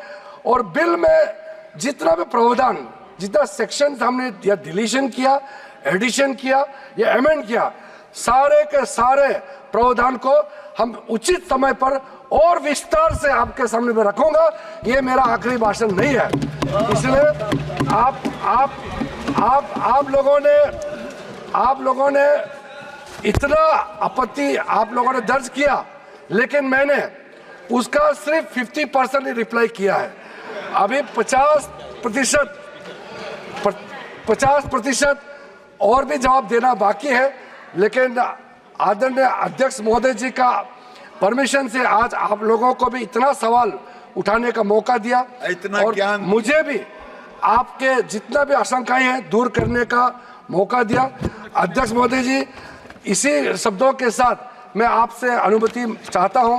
Speaker 1: और बिल में जितना भी प्रावधान, जितना सेक्शन हमने या डिलीशन किया, एडिशन किया या अमेंड किया, सारे के सारे प्रावधान को हम उचित समय पर और विस्तार से आपके सामने में रखूंगा। ये मेरा आखिरी भाषण नहीं है, इसलिए आप लोगों ने इतना आपत्ति आप लोगों ने दर्ज किया, लेकिन मैंने उसका सिर्फ 50% ही रिप्लाई किया है। अभी 50% और भी जवाब देना बाकी है, लेकिन आदरणीय अध्यक्ष महोदय जी का परमिशन से आज आप लोगों को भी इतना सवाल उठाने का मौका दिया,
Speaker 2: इतना
Speaker 1: और
Speaker 2: ज्ञान
Speaker 1: मुझे भी आपके जितना भी आशंकाएं हैं दूर करने का मौका दिया। अध्यक्ष महोदय जी, इसी शब्दों के साथ मैं आपसे अनुमति चाहता हूं